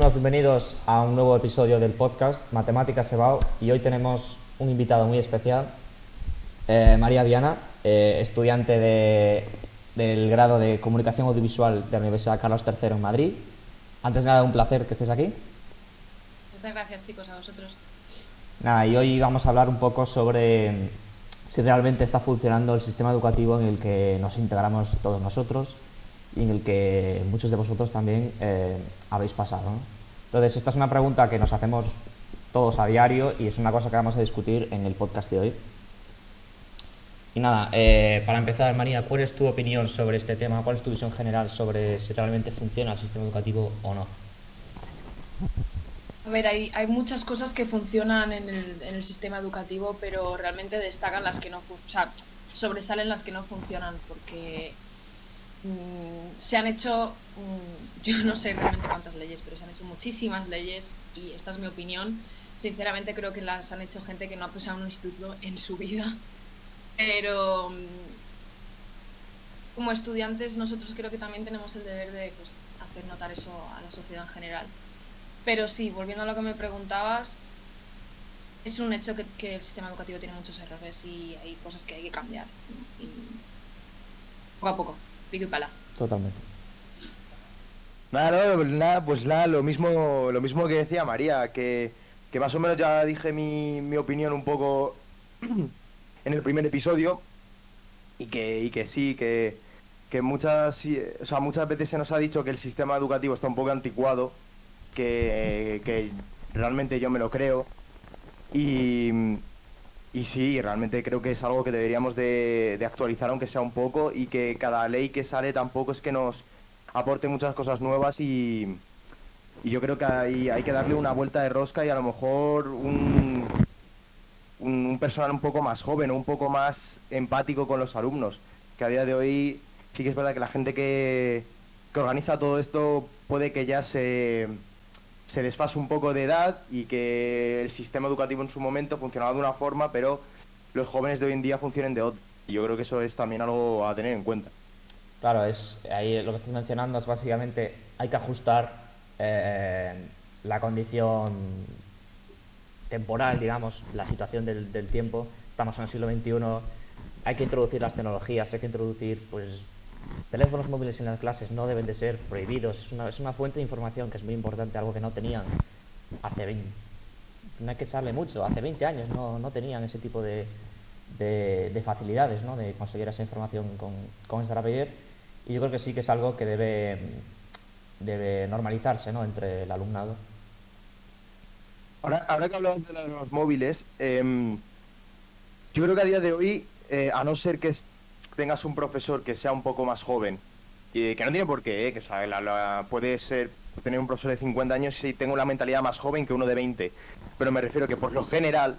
todos bienvenidos a un nuevo episodio del podcast Matemáticas EBAU, y hoy tenemos un invitado muy especial, María Viana, estudiante del grado de Comunicación Audiovisual de la Universidad Carlos III en Madrid. Antes de nada, un placer que estés aquí. Muchas gracias, chicos, a vosotros. Nada, y hoy vamos a hablar un poco sobre si realmente está funcionando el sistema educativo en el que nos integramos todos nosotros y en el que muchos de vosotros también habéis pasado, ¿no? Entonces, esta es una pregunta que nos hacemos todos a diario y es una cosa que vamos a discutir en el podcast de hoy. Y nada, para empezar, María, ¿cuál es tu opinión sobre este tema? ¿Cuál es tu visión general sobre si realmente funciona el sistema educativo o no? A ver, hay muchas cosas que funcionan en el sistema educativo, pero realmente destacan las que no sobresalen las que no funcionan, porque se han hecho, yo no sé realmente cuántas leyes, pero se han hecho muchísimas leyes, y esta es mi opinión. Sinceramente creo que las han hecho gente que no ha pisado un instituto en su vida, pero como estudiantes nosotros creo que también tenemos el deber de hacer notar eso a la sociedad en general. Pero sí, volviendo a lo que me preguntabas, es un hecho que el sistema educativo tiene muchos errores y hay cosas que hay que cambiar, ¿no? Y poco a poco, pico y pala. Totalmente. Nada, pues nada, lo mismo que decía María, que más o menos ya dije mi opinión un poco en el primer episodio, y que sí, que muchas veces se nos ha dicho que el sistema educativo está un poco anticuado, que realmente yo me lo creo, y sí, realmente creo que es algo que deberíamos de actualizar, aunque sea un poco, y que cada ley que sale tampoco es que nos aporte muchas cosas nuevas, y yo creo que hay que darle una vuelta de rosca, y a lo mejor un personal un poco más joven o un poco más empático con los alumnos, que a día de hoy sí que es verdad que la gente que organiza todo esto puede que ya se desfase un poco de edad, y que el sistema educativo en su momento funcionaba de una forma, pero los jóvenes de hoy en día funcionen de otra. Y yo creo que eso es también algo a tener en cuenta. Claro, ahí lo que estás mencionando es básicamente hay que ajustar la condición temporal, digamos, la situación del tiempo. Estamos en el siglo XXI, hay que introducir las tecnologías, hay que introducir, pues, teléfonos móviles en las clases no deben de ser prohibidos. Es una fuente de información que es muy importante, algo que no tenían hace 20, no hay que echarle mucho, hace 20 años no tenían ese tipo de facilidades, ¿no?, de conseguir esa información con esta rapidez, y yo creo que sí que es algo que debe normalizarse, ¿no?, entre el alumnado. Ahora que hablamos de los móviles, yo creo que a día de hoy, a no ser que tengas un profesor que sea un poco más joven, que no tiene por qué, que o sea, puede tener un profesor de 50 años y tenga una mentalidad más joven que uno de 20, pero me refiero que por lo general,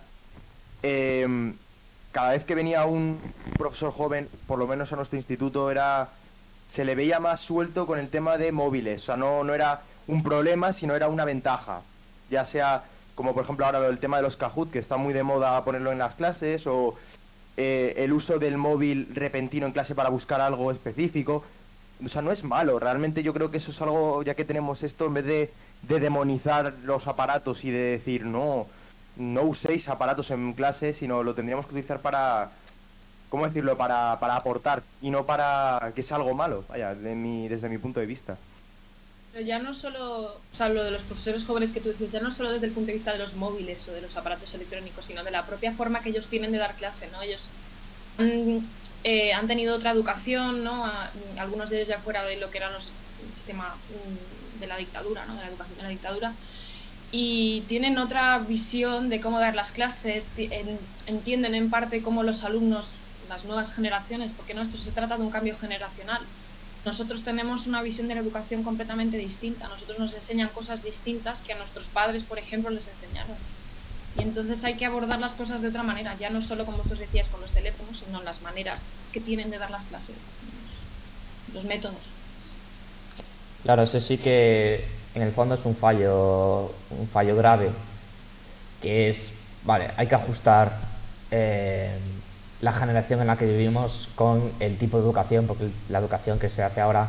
cada vez que venía un profesor joven, por lo menos a nuestro instituto, se le veía más suelto con el tema de móviles. O sea, no era un problema, sino era una ventaja, ya sea como por ejemplo ahora el tema de los Kahoot, que está muy de moda ponerlo en las clases, o el uso del móvil repentino en clase para buscar algo específico. O sea, no es malo. Realmente yo creo que eso es algo, ya que tenemos esto, en vez de demonizar los aparatos y de decir no uséis aparatos en clase, sino lo tendríamos que utilizar para, ¿cómo decirlo?, para aportar, y no para que sea algo malo, vaya, desde mi punto de vista. Pero ya no solo, o sea, lo de los profesores jóvenes que tú dices, ya no solo desde el punto de vista de los móviles o de los aparatos electrónicos, sino de la propia forma que ellos tienen de dar clase, ¿no? Ellos han tenido otra educación, ¿no? Algunos de ellos ya fuera de lo que era el sistema de la dictadura, ¿no?, de la educación de la dictadura, y tienen otra visión de cómo dar las clases, entienden en parte cómo los alumnos, las nuevas generaciones, porque no, esto se trata de un cambio generacional. Nosotros tenemos una visión de la educación completamente distinta. A nosotros nos enseñan cosas distintas que a nuestros padres, por ejemplo, les enseñaron. Y entonces hay que abordar las cosas de otra manera, ya no solo, como vosotros decías, con los teléfonos, sino las maneras que tienen de dar las clases, los métodos. Claro, ese sí que en el fondo es un fallo grave, que es, vale, hay que ajustar la generación en la que vivimos con el tipo de educación, porque la educación que se hace ahora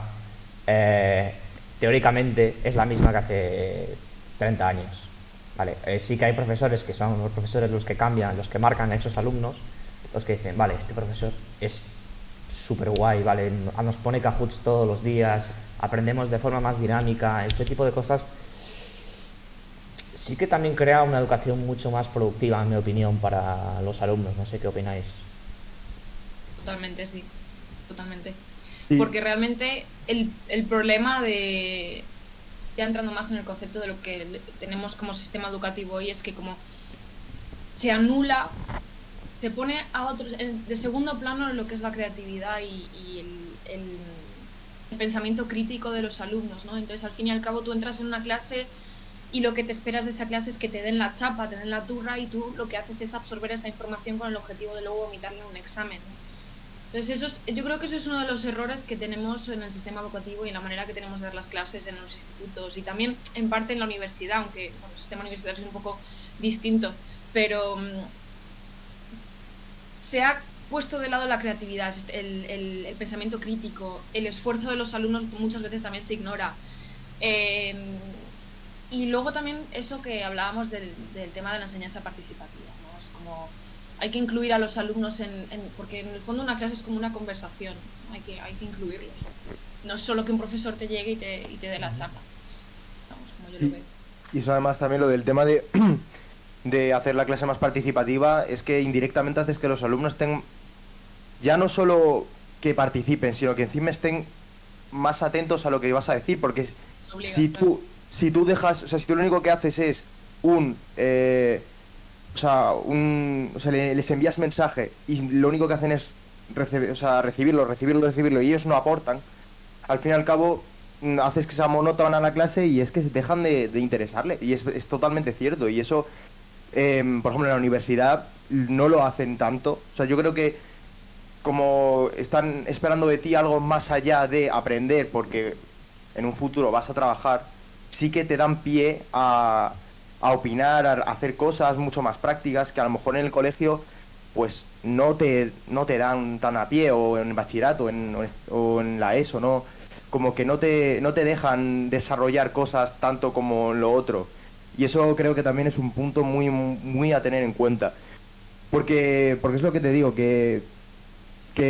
teóricamente es la misma que hace 30 años. Vale, sí que hay profesores que son los profesores los que cambian, los que marcan a esos alumnos, los que dicen, vale, este profesor es súper guay, vale, nos pone Kahoots todos los días, aprendemos de forma más dinámica, este tipo de cosas sí que también crea una educación mucho más productiva, en mi opinión, para los alumnos. No sé qué opináis. Totalmente, sí, totalmente. Sí. Porque realmente el problema de, ya entrando más en el concepto de lo que tenemos como sistema educativo hoy, es que como se anula, se pone a otros de segundo plano lo que es la creatividad y el pensamiento crítico de los alumnos, ¿no? Entonces, al fin y al cabo, tú entras en una clase y lo que te esperas de esa clase es que te den la chapa, te den la turra, y tú lo que haces es absorber esa información con el objetivo de luego vomitarle en un examen, ¿no? Entonces, yo creo que eso es uno de los errores que tenemos en el sistema educativo y en la manera que tenemos de dar las clases en los institutos y también en parte en la universidad, aunque bueno, el sistema universitario es un poco distinto, pero se ha puesto de lado la creatividad, el pensamiento crítico, el esfuerzo de los alumnos muchas veces también se ignora. Y luego también eso que hablábamos del tema de la enseñanza participativa, ¿no? Es como hay que incluir a los alumnos porque en el fondo una clase es como una conversación, ¿no? Hay que incluirlos. No es solo que un profesor te llegue y te dé la chapa. Vamos, como yo lo veo. Y eso además también lo del tema de hacer la clase más participativa, es que indirectamente haces que los alumnos estén, ya no solo que participen, sino que encima estén más atentos a lo que vas a decir, porque si tú dejas, o sea, si tú lo único que haces es les envías mensaje y lo único que hacen es recibirlo y ellos no aportan, al fin y al cabo haces que sea monótona la clase y es que se dejan de interesarle, y es totalmente cierto. Y eso, por ejemplo, en la universidad no lo hacen tanto. O sea, yo creo que como están esperando de ti algo más allá de aprender, porque en un futuro vas a trabajar, sí que te dan pie a opinar, a hacer cosas mucho más prácticas que a lo mejor en el colegio pues no te dan tan a pie, o en el bachillerato o en la ESO, ¿no? Como que no te dejan desarrollar cosas tanto como lo otro. Y eso creo que también es un punto muy, muy a tener en cuenta. Porque es lo que te digo, que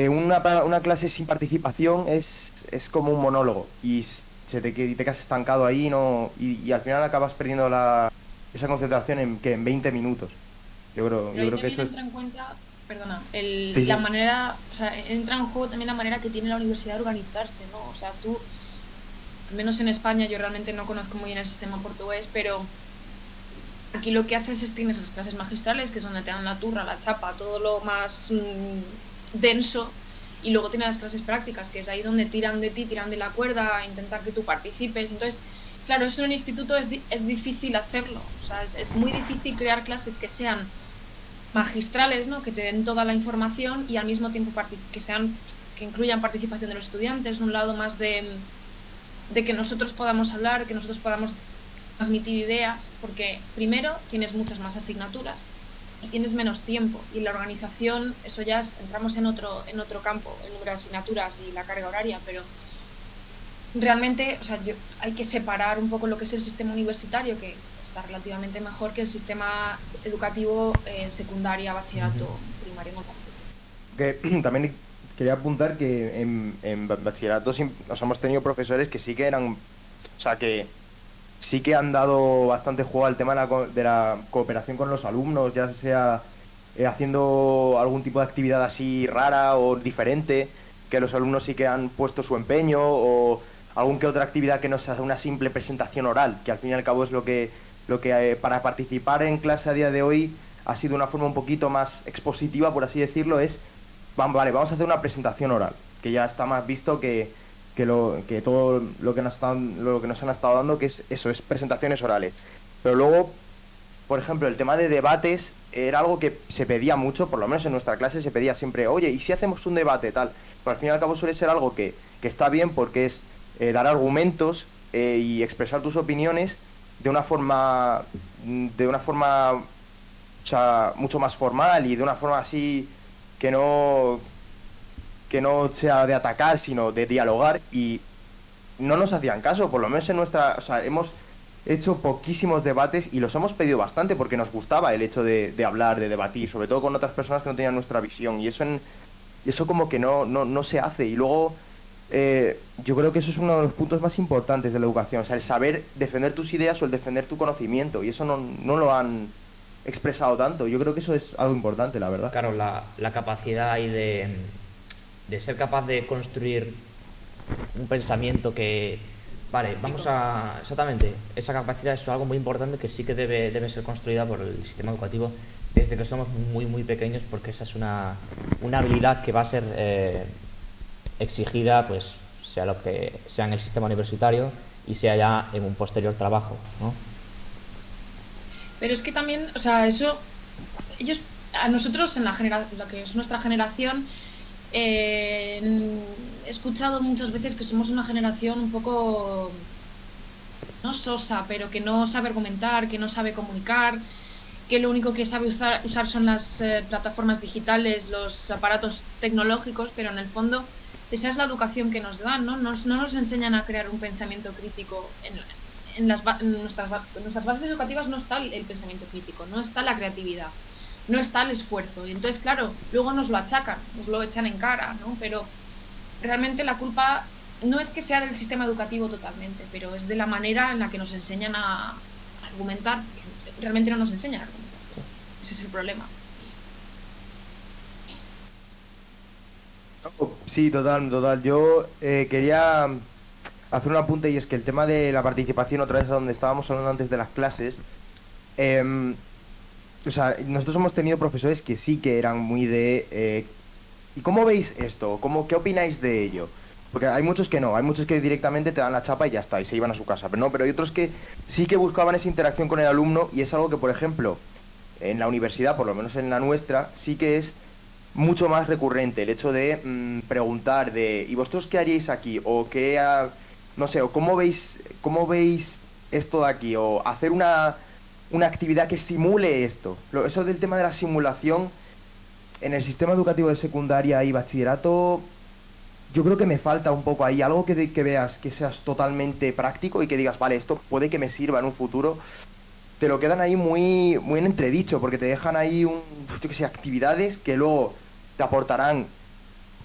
una clase sin participación es como un monólogo y te quedas estancado ahí, ¿no? Y al final acabas perdiendo esa concentración en 20 minutos. Yo creo que eso entra en cuenta, perdona, Sí. la manera, o sea, entra en juego también la manera que tiene la universidad de organizarse, ¿no? O sea, tú, al menos en España, yo realmente no conozco muy bien el sistema portugués, pero aquí lo que haces es tienes las clases magistrales, que es donde te dan la turra, la chapa, todo lo más denso, y luego tienes las clases prácticas, que es ahí donde tiran de ti, tiran de la cuerda, intentan que tú participes. Entonces, claro, eso en el instituto es difícil hacerlo, o sea, es muy difícil crear clases que sean magistrales, ¿no? Que te den toda la información y al mismo tiempo que incluyan participación de los estudiantes, un lado más de que nosotros podamos hablar, que nosotros podamos transmitir ideas, porque primero tienes muchas más asignaturas y tienes menos tiempo, y la organización, eso ya entramos en otro campo, el número de asignaturas y la carga horaria, pero realmente, o sea, hay que separar un poco lo que es el sistema universitario, que está relativamente mejor que el sistema educativo en secundaria, bachillerato, primaria, no tanto. Que también quería apuntar que en bachillerato hemos tenido profesores que sí que eran, o sea, que sí que han dado bastante juego al tema de la cooperación con los alumnos, ya sea haciendo algún tipo de actividad así rara o diferente, que los alumnos sí que han puesto su empeño, o algún que otra actividad que no sea una simple presentación oral, que al fin y al cabo es lo que para participar en clase a día de hoy ha sido una forma un poquito más expositiva, por así decirlo, vamos a hacer una presentación oral, que ya está más visto que todo lo que nos han estado dando, que es eso, es presentaciones orales. Pero luego, por ejemplo, el tema de debates era algo que se pedía mucho, por lo menos en nuestra clase se pedía siempre, oye, ¿y si hacemos un debate tal? Pero al fin y al cabo suele ser algo que está bien, porque es dar argumentos y expresar tus opiniones de una forma, o sea, mucho más formal, y de una forma así que no sea de atacar, sino de dialogar. Y no nos hacían caso, por lo menos en nuestra, o sea, hecho poquísimos debates y los hemos pedido bastante porque nos gustaba el hecho de hablar, de debatir, sobre todo con otras personas que no tenían nuestra visión. Y eso como que no se hace. Y luego yo creo que eso es uno de los puntos más importantes de la educación, o sea, el saber defender tus ideas o el defender tu conocimiento. Y eso no lo han expresado tanto. Yo creo que eso es algo importante, la verdad. Claro, la capacidad ahí de ser capaz de construir un pensamiento que, vale, vamos a... Exactamente, esa capacidad es algo muy importante que sí que debe ser construida por el sistema educativo desde que somos muy, muy pequeños, porque esa es una habilidad que va a ser exigida, pues, sea lo que sea en el sistema universitario y sea ya en un posterior trabajo, ¿no? Pero es que también, o sea, eso, ellos, a nosotros en lo que es nuestra generación, he escuchado muchas veces que somos una generación un poco, no sosa, pero que no sabe argumentar, que no sabe comunicar, que lo único que sabe usar son las plataformas digitales, los aparatos tecnológicos, pero en el fondo esa es la educación que nos dan, ¿no? No nos enseñan a crear un pensamiento crítico. En nuestras bases educativas no está el pensamiento crítico, no está la creatividad, no está el esfuerzo. Y entonces, claro, luego nos lo achacan, nos lo echan en cara, ¿no? Pero realmente la culpa no es que sea del sistema educativo totalmente, pero es de la manera en la que nos enseñan a argumentar. Realmente no nos enseñan a argumentar. Ese es el problema. Sí, total. Yo quería hacer un apunte y es que el tema de la participación, otra vez a donde estábamos hablando antes de las clases, o sea, nosotros hemos tenido profesores que sí que eran muy de... ¿y cómo veis esto? ¿Qué opináis de ello? Porque hay muchos que no, hay muchos que directamente te dan la chapa y ya está, y se iban a su casa. Pero hay otros que sí que buscaban esa interacción con el alumno y es algo que, por ejemplo, en la universidad, por lo menos en la nuestra, sí que es mucho más recurrente el hecho de preguntar de ¿y vosotros qué haríais aquí? O qué, no sé, o cómo veis esto de aquí, o hacer una actividad que simule esto. Eso del tema de la simulación en el sistema educativo de secundaria y bachillerato, yo creo que me falta un poco ahí, algo que veas que seas totalmente práctico y que digas, vale, esto puede que me sirva en un futuro. Te lo quedan ahí muy, muy en entredicho, porque te dejan ahí yo qué sé, actividades que luego te aportarán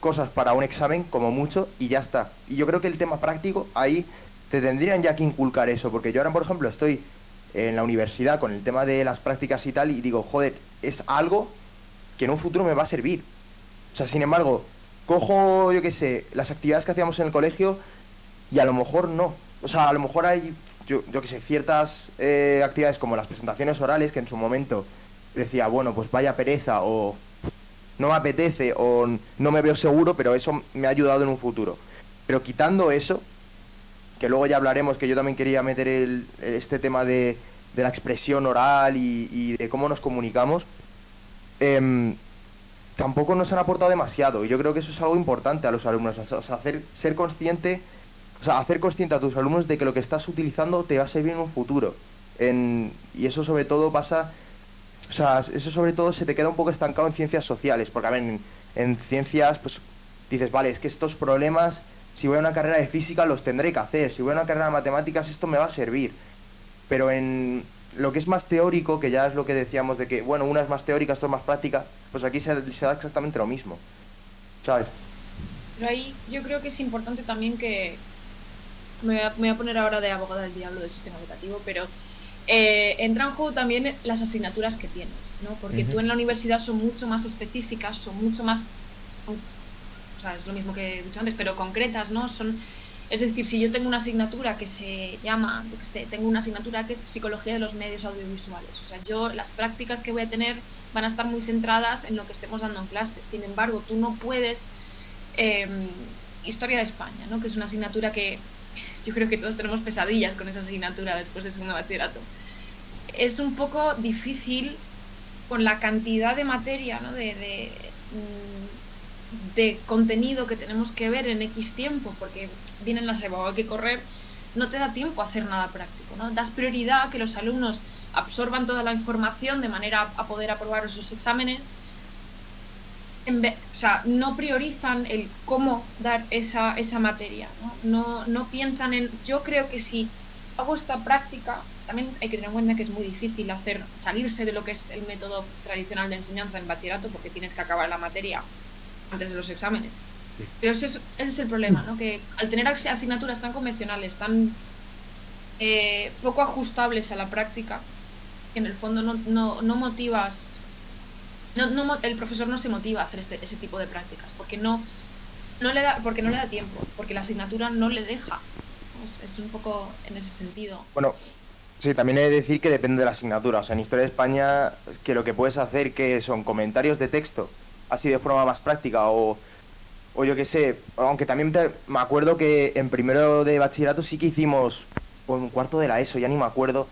cosas para un examen, como mucho, y ya está. Y yo creo que el tema práctico, ahí te tendrían ya que inculcar eso, porque yo ahora, por ejemplo, estoy en la universidad con el tema de las prácticas y tal, y digo, joder, es algo que en un futuro me va a servir. O sea, sin embargo, cojo, yo qué sé, las actividades que hacíamos en el colegio y a lo mejor no. O sea, a lo mejor hay, yo qué sé, ciertas actividades como las presentaciones orales que en su momento decía, bueno, pues vaya pereza, o no me apetece, o no me veo seguro, pero eso me ha ayudado en un futuro. Pero quitando eso, que luego ya hablaremos, que yo también quería meter este tema de la expresión oral y de cómo nos comunicamos, tampoco nos han aportado demasiado. Y yo creo que eso es algo importante a los alumnos, o sea, hacer consciente a tus alumnos de que lo que estás utilizando te va a servir en un futuro. Y eso sobre todo pasa, o sea, eso sobre todo se te queda un poco estancado en ciencias sociales, porque a ver, en ciencias, pues dices, vale, es que estos problemas, si voy a una carrera de física los tendré que hacer, si voy a una carrera de matemáticas esto me va a servir. Pero en lo que es más teórico, que ya es lo que decíamos de que, bueno, una es más teórica, esto es más práctica, pues aquí se da exactamente lo mismo, ¿sabes? Pero ahí yo creo que es importante también que... me voy a poner ahora de abogada del diablo del sistema educativo, pero entra en juego también las asignaturas que tienes, ¿no? Porque tú en la universidad son mucho más específicas, son mucho más... o sea, es lo mismo que he dicho antes, pero concretas, ¿no? Es decir, si yo tengo una asignatura que se llama, yo qué sé, tengo una asignatura que es psicología de los medios audiovisuales. O sea, las prácticas que voy a tener van a estar muy centradas en lo que estemos dando en clase. Sin embargo, tú no puedes... historia de España, ¿no? Que es una asignatura que yo creo que todos tenemos pesadillas con esa asignatura después de segundo bachillerato. Es un poco difícil con la cantidad de materia, ¿no? de contenido que tenemos que ver en X tiempo, porque vienen las EBAU, hay que correr, no te da tiempo a hacer nada práctico, ¿no? Das prioridad a que los alumnos absorban toda la información de manera a poder aprobar esos exámenes. O sea, no priorizan el cómo dar esa materia, ¿no? No piensan en... Yo creo que si hago esta práctica, también hay que tener en cuenta que es muy difícil salirse de lo que es el método tradicional de enseñanza en bachillerato, porque tienes que acabar la materia antes de los exámenes. Pero ese es el problema, ¿no? Que al tener asignaturas tan convencionales, tan poco ajustables a la práctica, que en el fondo no motivas, el profesor no se motiva a hacer ese tipo de prácticas, porque no le da tiempo, porque la asignatura no le deja. Es un poco en ese sentido. Bueno, sí, también he de decir que depende de la asignatura. O sea, en Historia de España, que lo que puedes hacer que son comentarios de texto, así de forma más práctica, o yo qué sé, aunque también me acuerdo que en primero de bachillerato sí que hicimos, o en cuarto de la ESO, ya ni me acuerdo,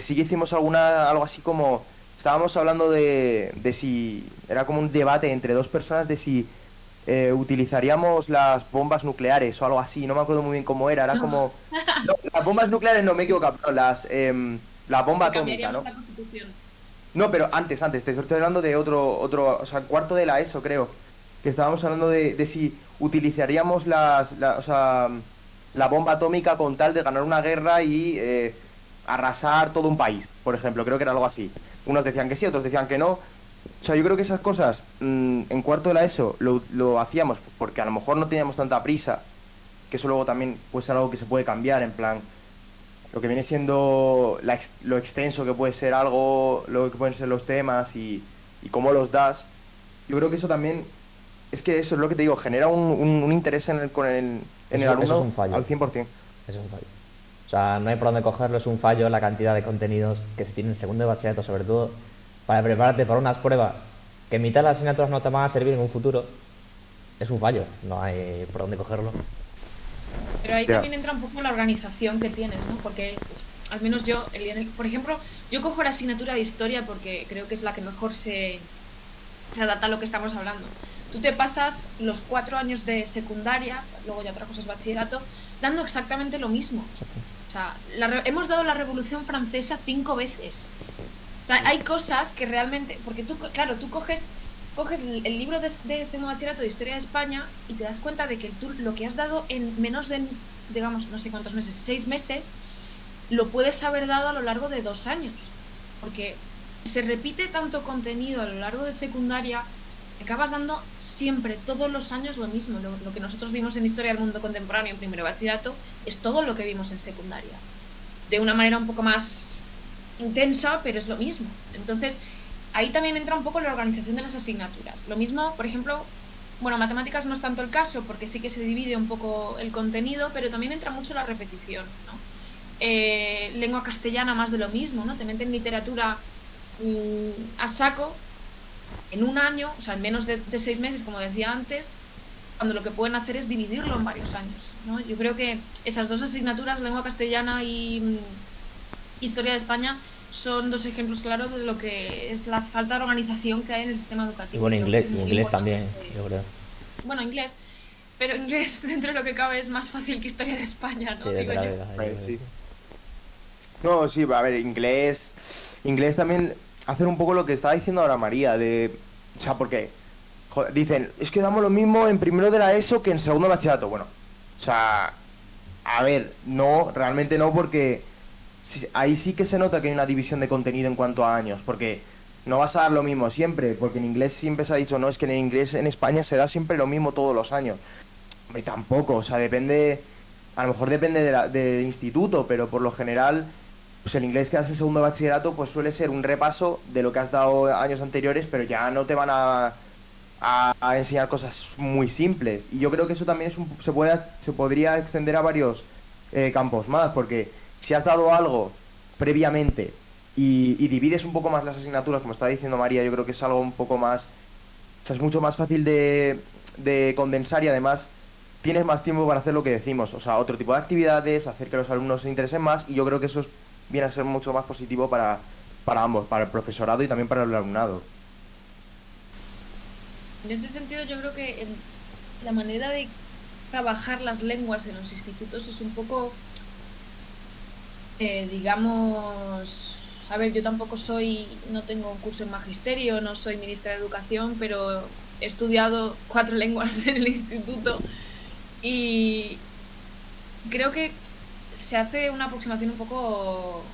sí que hicimos algo así como, estábamos hablando de si, era como un debate entre dos personas de si utilizaríamos las bombas nucleares o algo así, no me acuerdo muy bien cómo era como... No, las bombas nucleares no, me he equivocado, no, la bomba atómica, ¿no? La Constitución. No, pero antes, te estoy hablando de otro, o sea, cuarto de la ESO, creo, que estábamos hablando de si utilizaríamos o sea, la bomba atómica con tal de ganar una guerra y arrasar todo un país, por ejemplo, creo que era algo así. Unos decían que sí, otros decían que no. O sea, yo creo que esas cosas en cuarto de la ESO lo hacíamos porque a lo mejor no teníamos tanta prisa, que eso luego también puede ser algo que se puede cambiar, en plan, lo que viene siendo lo extenso que puede ser algo, lo que pueden ser los temas y cómo los das. Yo creo que eso también, es que eso es lo que te digo, genera un interés en el alumno eso es un fallo. al 100%. Eso es un fallo. O sea, no hay por dónde cogerlo, es un fallo la cantidad de contenidos que se tienen en segundo de bachillerato, sobre todo para prepararte para unas pruebas que en mitad de las asignaturas no te van a servir en un futuro. Es un fallo, no hay por dónde cogerlo. Pero ahí también entra un poco la organización que tienes, ¿no? Porque al menos yo, por ejemplo, yo cojo la asignatura de historia porque creo que es la que mejor se adapta a lo que estamos hablando. Tú te pasas los 4 años de secundaria, luego ya otra cosa es bachillerato, dando exactamente lo mismo. O sea, hemos dado la Revolución Francesa 5 veces. O sea, hay cosas que realmente... Porque tú, claro, tú coges el libro de segundo bachillerato de Historia de España y te das cuenta de que tú lo que has dado en menos de, digamos, no sé cuántos meses, 6 meses, lo puedes haber dado a lo largo de 2 años. Porque se repite tanto contenido a lo largo de secundaria, acabas dando siempre, todos los años, lo mismo. Lo que nosotros vimos en Historia del Mundo Contemporáneo en primero bachillerato es todo lo que vimos en secundaria. De una manera un poco más intensa, pero es lo mismo. Entonces, ahí también entra un poco la organización de las asignaturas. Lo mismo, por ejemplo, bueno, matemáticas no es tanto el caso, porque sí que se divide un poco el contenido, pero también entra mucho la repetición, ¿no? Lengua castellana, más de lo mismo, ¿no? Te meten literatura a saco en un año, o sea, en menos de 6 meses, como decía antes, cuando lo que pueden hacer es dividirlo en varios años, ¿no? Yo creo que esas dos asignaturas, lengua castellana y Historia de España, son 2 ejemplos claros de lo que es la falta de organización que hay en el sistema educativo. Y bueno, inglés también, yo creo. Bueno, inglés, pero inglés dentro de lo que cabe es más fácil que Historia de España, ¿no? Sí, de la vida. Sí. No, sí, a ver, inglés también, hacer un poco lo que estaba diciendo ahora María, o sea, porque joder, dicen, es que damos lo mismo en primero de la ESO que en segundo de bachillerato. Bueno, o sea, a ver, no, realmente no, porque ahí sí que se nota que hay una división de contenido en cuanto a años, porque no vas a dar lo mismo siempre, porque en inglés siempre se ha dicho, no, es que en inglés en España se da siempre lo mismo todos los años. Hombre, tampoco, o sea, depende, a lo mejor depende del instituto, pero por lo general, pues el inglés que das en segundo de bachillerato pues suele ser un repaso de lo que has dado años anteriores, pero ya no te van a enseñar cosas muy simples. Y yo creo que eso también se podría extender a varios campos más, porque si has dado algo previamente y divides un poco más las asignaturas, como está diciendo María, yo creo que es algo un poco más... O sea, es mucho más fácil de condensar y además tienes más tiempo para hacer lo que decimos. O sea, otro tipo de actividades, hacer que los alumnos se interesen más, y yo creo que eso viene a ser mucho más positivo para ambos, para el profesorado y también para el alumnado. En ese sentido, yo creo que la manera de trabajar las lenguas en los institutos es un poco... digamos, a ver, yo tampoco no tengo un curso en magisterio, no soy ministra de Educación, pero he estudiado 4 lenguas en el instituto y creo que se hace una aproximación un poco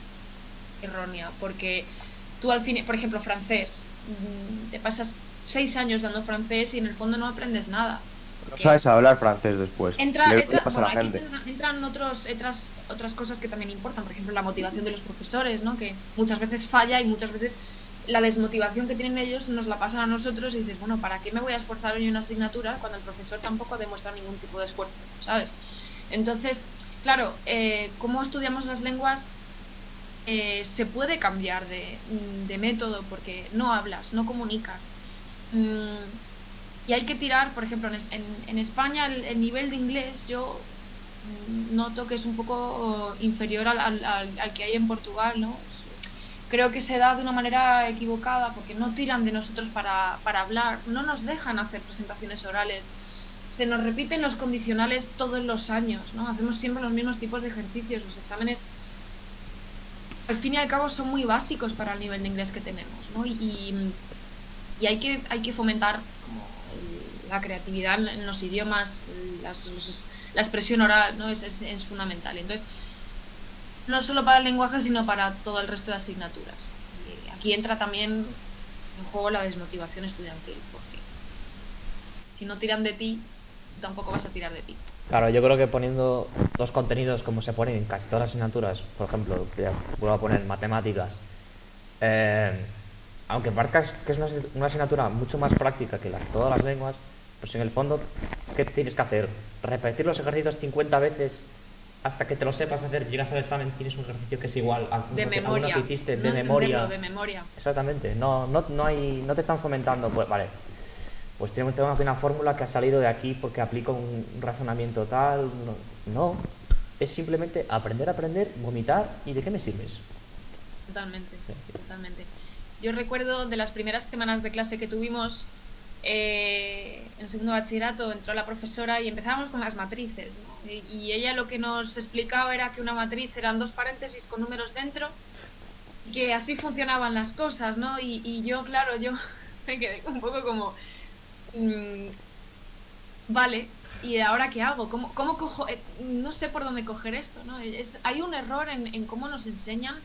errónea, porque tú al fin, por ejemplo, francés, te pasas 6 años dando francés y en el fondo no aprendes nada. No sabes hablar francés después. Entra, Pasa a la aquí gente. entran otras cosas que también importan, por ejemplo, la motivación de los profesores, ¿no? Que muchas veces falla y muchas veces la desmotivación que tienen ellos nos la pasan a nosotros y dices, bueno, ¿para qué me voy a esforzar en una asignatura cuando el profesor tampoco demuestra ningún tipo de esfuerzo, ¿sabes? Entonces, claro, cómo estudiamos las lenguas se puede cambiar de método porque no hablas, no comunicas. Y hay que tirar, por ejemplo, en España el nivel de inglés yo noto que es un poco inferior al que hay en Portugal, ¿no? Creo que se da de una manera equivocada porque no tiran de nosotros para hablar, no nos dejan hacer presentaciones orales, se nos repiten los condicionales todos los años, ¿no? Hacemos siempre los mismos tipos de ejercicios, los exámenes al fin y al cabo son muy básicos para el nivel de inglés que tenemos, ¿no? Y hay que fomentar como la creatividad en los idiomas, la expresión oral, ¿no? Es fundamental. Entonces, no solo para el lenguaje, sino para todo el resto de asignaturas. Y aquí entra también en juego la desmotivación estudiantil, porque si no tiran de ti, tú tampoco vas a tirar de ti. Claro, yo creo que poniendo los contenidos como se ponen en casi todas las asignaturas, por ejemplo, que vuelvo a poner matemáticas, aunque parezca que es una asignatura mucho más práctica que todas las lenguas, pues en el fondo, ¿qué tienes que hacer? Repetir los ejercicios 50 veces hasta que te lo sepas hacer, llegas al examen, tienes un ejercicio que es igual a uno que hiciste de memoria. De memoria. Exactamente, no te están fomentando, pues vale, pues tengo una fórmula que ha salido de aquí porque aplico un razonamiento tal. No, es simplemente aprender, vomitar y ¿de qué me sirves? Totalmente, totalmente. Yo recuerdo de las primeras semanas de clase que tuvimos en segundo bachillerato, entró la profesora y empezábamos con las matrices, ¿no? Y ella lo que nos explicaba era que una matriz eran 2 paréntesis con números dentro, que así funcionaban las cosas, ¿no? Y yo, claro, yo me quedé un poco como... vale, ¿y ahora qué hago? ¿Cómo cojo? No sé por dónde coger esto, ¿no? Hay un error en cómo nos enseñan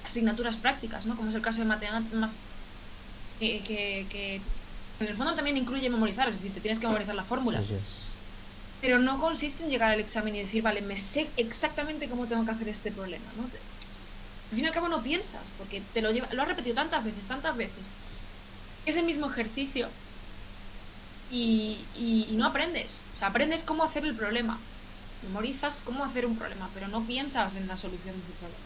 asignaturas prácticas, ¿no? Como es el caso de matemáticas, que en el fondo también incluye memorizar, es decir, te tienes que memorizar la fórmula. Sí. Pero no consiste en llegar al examen y decir, vale, me sé exactamente cómo tengo que hacer este problema, ¿no? Al fin y al cabo no piensas, porque lo has repetido tantas veces. Es el mismo ejercicio y no aprendes. O sea, aprendes cómo hacer el problema. Memorizas cómo hacer un problema, pero no piensas en la solución de ese problema.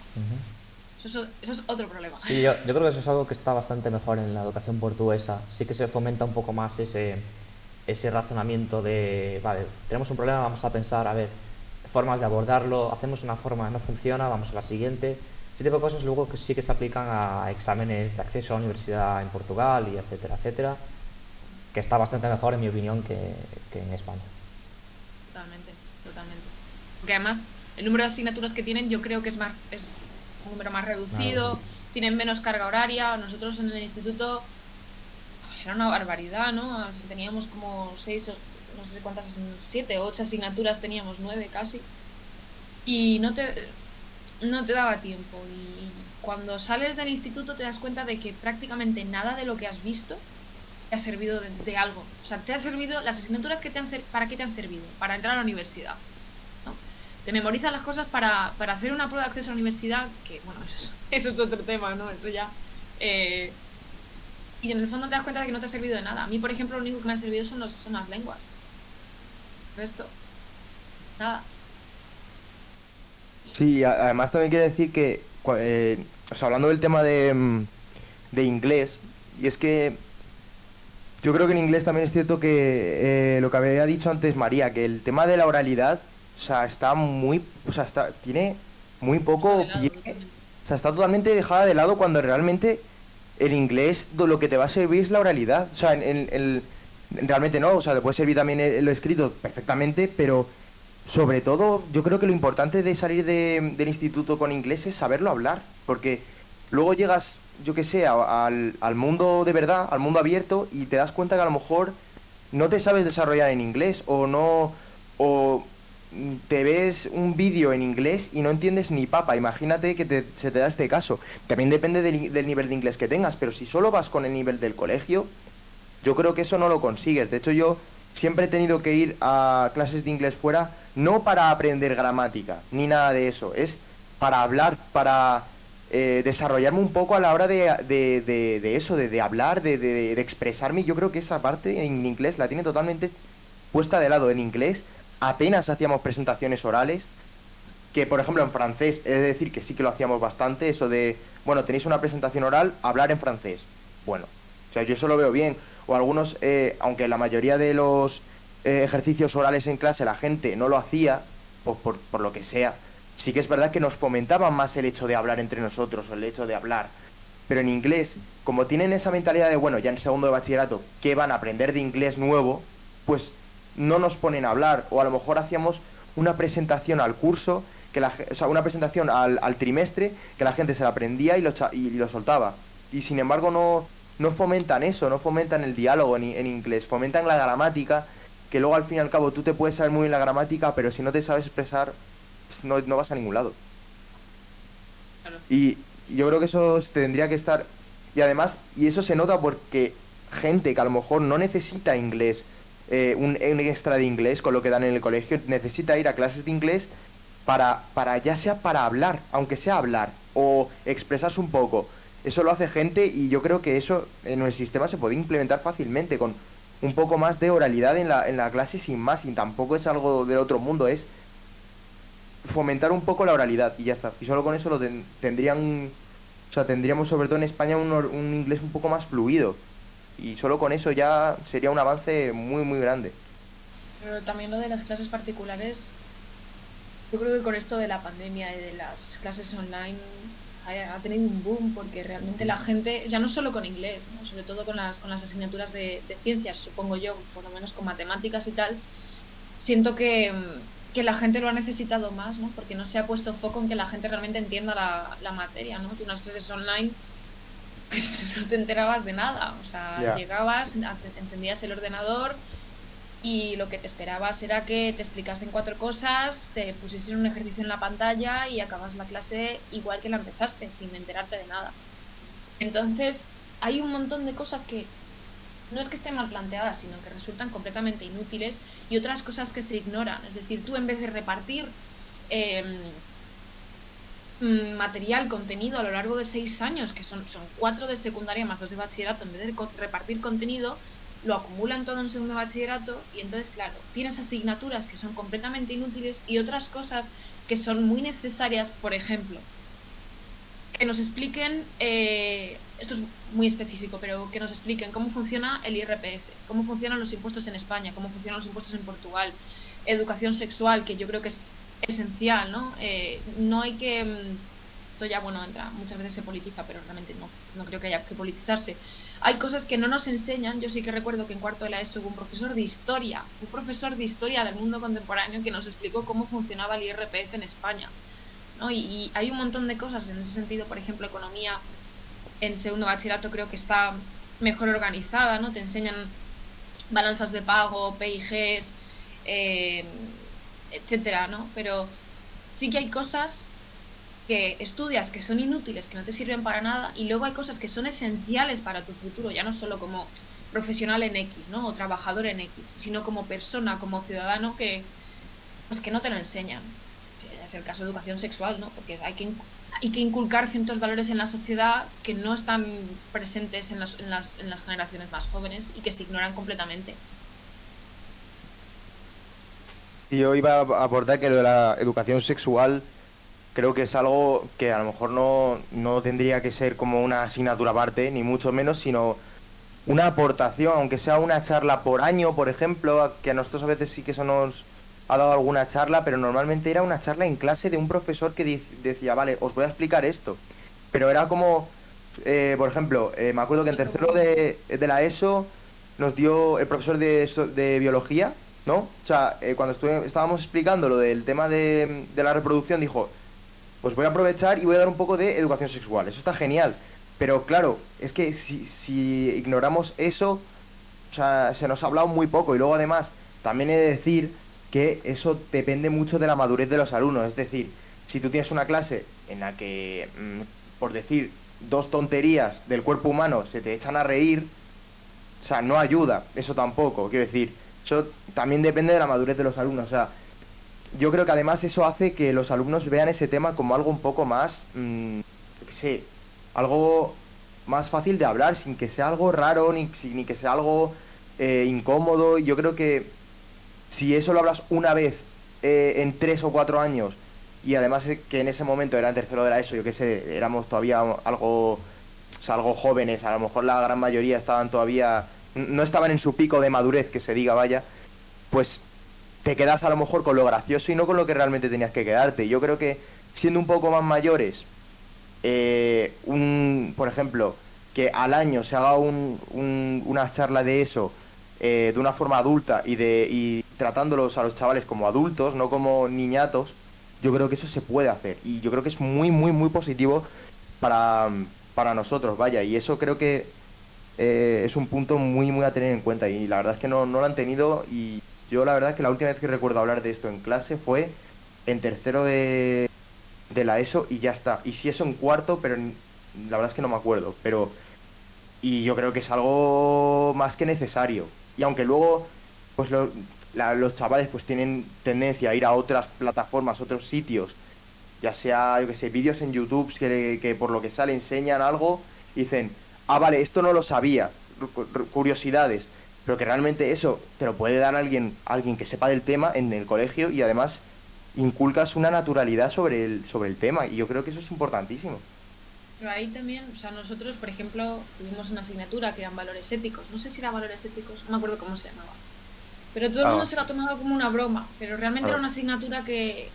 Eso es otro problema. Sí, yo creo que eso es algo que está bastante mejor en la educación portuguesa. Sí que se fomenta un poco más ese razonamiento de, vale, tenemos un problema, vamos a pensar, a ver, formas de abordarlo, hacemos una forma, no funciona, vamos a la siguiente. Ese tipo de cosas luego que sí que se aplican a exámenes de acceso a la universidad en Portugal y etcétera, que está bastante mejor en mi opinión que en España. Totalmente. Porque además el número de asignaturas que tienen yo creo que es un número más reducido, tienen menos carga horaria. Nosotros en el instituto era una barbaridad, ¿no? Teníamos como 6, no sé cuántas, 7 o 8 asignaturas, teníamos 9 casi, y no te daba tiempo. Y cuando sales del instituto te das cuenta de que prácticamente nada de lo que has visto te ha servido de algo. O sea, te ha servido las asignaturas que ¿para qué te han servido? Para entrar a la universidad, ¿no? Te memorizas las cosas para hacer una prueba de acceso a la universidad, que bueno, eso es otro tema, ¿no? Eso ya... y en el fondo te das cuenta de que no te ha servido de nada. A mí, por ejemplo, lo único que me ha servido son las lenguas. El resto, nada. Sí, además también quiero decir que, o sea, hablando del tema de inglés, y es que yo creo que en inglés también es cierto que lo que había dicho antes María, que el tema de la oralidad, o sea, tiene muy poco pie, o sea, está totalmente dejada de lado cuando realmente el inglés lo que te va a servir es la oralidad. O sea, realmente no, o sea, te puede servir también lo escrito perfectamente, pero sobre todo yo creo que lo importante de salir del instituto con inglés es saberlo hablar, porque luego llegas, yo que sé, al mundo de verdad, al mundo abierto, y te das cuenta que a lo mejor no te sabes desarrollar en inglés o te ves un vídeo en inglés y no entiendes ni papa. Imagínate que se te da este caso. También depende del nivel de inglés que tengas, pero si solo vas con el nivel del colegio, yo creo que eso no lo consigues. De hecho, yo siempre he tenido que ir a clases de inglés fuera, no para aprender gramática, ni nada de eso. Es para hablar, para desarrollarme un poco a la hora de eso, de hablar, de expresarme. Yo creo que esa parte en inglés la tiene totalmente puesta de lado. En inglés apenas hacíamos presentaciones orales, que por ejemplo en francés, he de decir que sí que lo hacíamos bastante, eso de, bueno, tenéis una presentación oral, hablar en francés. Bueno, o sea, yo eso lo veo bien. O algunos, aunque la mayoría de los ejercicios orales en clase la gente no lo hacía, pues por lo que sea, sí que es verdad que nos fomentaban más el hecho de hablar entre nosotros o el hecho de hablar. Pero en inglés, como tienen esa mentalidad de, bueno, ya en segundo de bachillerato, ¿qué van a aprender de inglés nuevo? Pues no nos ponen a hablar. O a lo mejor hacíamos una presentación al curso, o sea, una presentación al trimestre, que la gente se la aprendía y lo soltaba. Y sin embargo no fomentan eso, no fomentan el diálogo en inglés, fomentan la gramática, que luego al fin y al cabo tú te puedes saber muy bien la gramática, pero si no te sabes expresar, pues no vas a ningún lado. Claro. Y yo creo que eso tendría que estar... Y además, y eso se nota porque gente que a lo mejor no necesita inglés, un extra de inglés con lo que dan en el colegio, necesita ir a clases de inglés para ya sea para hablar, aunque sea hablar, o expresarse un poco. Eso lo hace gente y yo creo que eso en el sistema se puede implementar fácilmente con un poco más de oralidad en la clase sin más, y tampoco es algo del otro mundo, es fomentar un poco la oralidad y ya está. Y solo con eso tendríamos sobre todo en España un inglés un poco más fluido, y solo con eso ya sería un avance muy muy grande. Pero también lo de las clases particulares, yo creo que con esto de la pandemia y de las clases online ha tenido un boom, porque realmente la gente, ya no solo con inglés, ¿no? Sobre todo con las asignaturas de ciencias, supongo yo, por lo menos con matemáticas y tal, siento que la gente lo ha necesitado más, ¿no? Porque no se ha puesto foco en que la gente realmente entienda la materia, ¿no? Que unas clases online, pues no te enterabas de nada, o sea, llegabas, encendías el ordenador y lo que te esperabas era que te explicasen 4 cosas, te pusiesen un ejercicio en la pantalla y acabas la clase igual que la empezaste, sin enterarte de nada. Entonces, hay un montón de cosas que no es que estén mal planteadas, sino que resultan completamente inútiles, y otras cosas que se ignoran. Es decir, tú en vez de repartir material, contenido a lo largo de 6 años, que son 4 de secundaria más 2 de bachillerato, en vez de repartir contenido, lo acumulan todo en segundo de bachillerato, y entonces, claro, tienes asignaturas que son completamente inútiles y otras cosas que son muy necesarias. Por ejemplo, que nos expliquen, esto es muy específico, pero que nos expliquen cómo funciona el IRPF, cómo funcionan los impuestos en España, cómo funcionan los impuestos en Portugal, educación sexual, que yo creo que es esencial, ¿no? No hay que... Esto ya, bueno, muchas veces se politiza, pero realmente no creo que haya que politizarse. Hay cosas que no nos enseñan. Yo sí que recuerdo que en cuarto de la ESO hubo un profesor de historia del mundo contemporáneo, que nos explicó cómo funcionaba el IRPF en España, ¿no? Y hay un montón de cosas en ese sentido. Por ejemplo, economía en segundo bachillerato creo que está mejor organizada, ¿no? Te enseñan balanzas de pago, PIGs, etcétera, ¿no? Pero sí que hay cosas que estudias que son inútiles, que no te sirven para nada, y luego hay cosas que son esenciales para tu futuro, ya no solo como profesional en X, ¿no? O trabajador en X, sino como persona, como ciudadano, que pues que no te lo enseñan. Es el caso de educación sexual, ¿no? Porque hay que inculcar ciertos valores en la sociedad que no están presentes en las generaciones más jóvenes y que se ignoran completamente. Y yo iba a aportar que lo de la educación sexual creo que es algo que a lo mejor no tendría que ser como una asignatura aparte, ni mucho menos, sino una aportación, aunque sea una charla por año, por ejemplo, que a nosotros a veces sí que eso nos ha dado alguna charla, pero normalmente era una charla en clase de un profesor que decía, vale, os voy a explicar esto. Pero era como, por ejemplo, me acuerdo que en tercero de la ESO nos dio el profesor de biología, ¿no? O sea, cuando estábamos explicando lo del tema de la reproducción, dijo, pues voy a aprovechar y voy a dar un poco de educación sexual. Eso está genial. Pero claro, es que si ignoramos eso, o sea, se nos ha hablado muy poco. Y luego además, también he de decir que eso depende mucho de la madurez de los alumnos. Es decir, si tú tienes una clase en la que, por decir, 2 tonterías del cuerpo humano se te echan a reír, o sea, no ayuda, eso tampoco. Quiero decir, eso también depende de la madurez de los alumnos. O sea, yo creo que además eso hace que los alumnos vean ese tema como algo un poco más, yo qué sé, algo más fácil de hablar, sin que sea algo raro, ni que sea algo incómodo. Yo creo que si eso lo hablas una vez en 3 o 4 años, y además que en ese momento era en tercero de la ESO, yo qué sé, éramos todavía algo, o sea, algo jóvenes, a lo mejor la gran mayoría estaban todavía, no estaban en su pico de madurez, que se diga, vaya, pues te quedas a lo mejor con lo gracioso y no con lo que realmente tenías que quedarte. Yo creo que siendo un poco más mayores, por ejemplo, que al año se haga una charla de eso de una forma adulta y tratándolos a los chavales como adultos, no como niñatos, yo creo que eso se puede hacer. Y yo creo que es muy, muy, muy positivo para nosotros, vaya. Y eso creo que es un punto muy, muy a tener en cuenta. Y la verdad es que no lo han tenido. Y yo la verdad es que la última vez que recuerdo hablar de esto en clase fue en tercero de la ESO y ya está. Y si eso en cuarto, pero la verdad es que no me acuerdo. Y yo creo que es algo más que necesario. Y aunque luego pues los chavales pues tienen tendencia a ir a otras plataformas, otros sitios, ya sea, yo que sé, vídeos en YouTube que por lo que sale enseñan algo y dicen, ah, vale, esto no lo sabía, curiosidades, pero que realmente eso te lo puede dar alguien que sepa del tema en el colegio y además inculcas una naturalidad sobre el tema y yo creo que eso es importantísimo. Pero ahí también, o sea, nosotros, por ejemplo, tuvimos una asignatura que eran valores éticos. No sé si era valores éticos, no me acuerdo cómo se llamaba. Pero todo el mundo se lo ha tomado como una broma. Pero realmente era una asignatura que,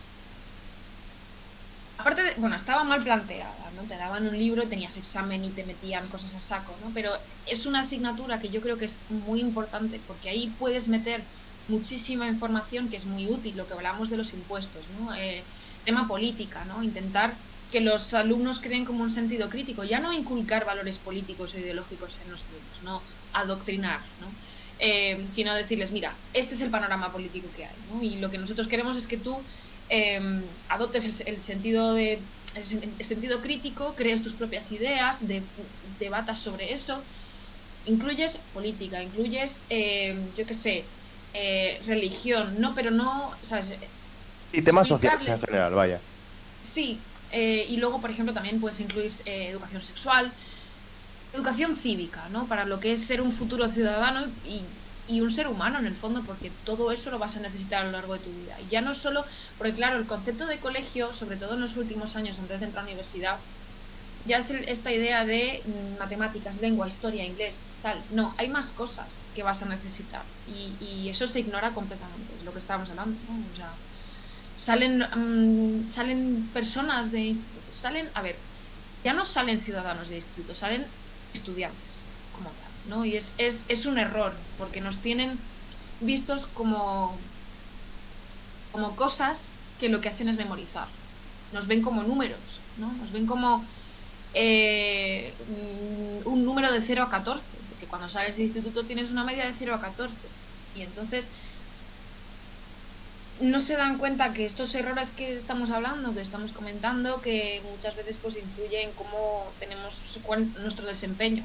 aparte de, bueno, estaba mal planteada, ¿no? Te daban un libro, tenías examen y te metían cosas a saco, ¿no? Pero es una asignatura que yo creo que es muy importante porque ahí puedes meter muchísima información que es muy útil, lo que hablamos de los impuestos, ¿no? Tema política, ¿no? Intentar que los alumnos creen como un sentido crítico, ya no inculcar valores políticos o ideológicos en los alumnos, no adoctrinar, ¿no? Sino decirles, mira, este es el panorama político que hay, ¿no? Y lo que nosotros queremos es que tú adoptes el sentido crítico, crees tus propias ideas, debatas sobre eso, incluyes política, incluyes, yo qué sé, religión, no, pero no, ¿sabes? Y temas sociales en general, vaya. Sí. Y luego, por ejemplo, también puedes incluir educación sexual, educación cívica, ¿no? Para lo que es ser un futuro ciudadano y un ser humano en el fondo, porque todo eso lo vas a necesitar a lo largo de tu vida. Y ya no solo, porque claro, el concepto de colegio, sobre todo en los últimos años antes de entrar a la universidad, ya es esta idea de matemáticas, lengua, historia, inglés, tal. No, hay más cosas que vas a necesitar y eso se ignora completamente, es lo que estábamos hablando, ¿no? O sea, salen personas de institutos, a ver, ya no salen ciudadanos de institutos, salen estudiantes como tal, ¿no? Y es un error, porque nos tienen vistos como cosas que lo que hacen es memorizar. Nos ven como números, ¿no? Nos ven como un número de 0 a 14, porque cuando sales de instituto tienes una media de 0 a 14, y entonces no se dan cuenta que estos errores que estamos hablando, que estamos comentando, que muchas veces pues influyen en cómo tenemos nuestro desempeño,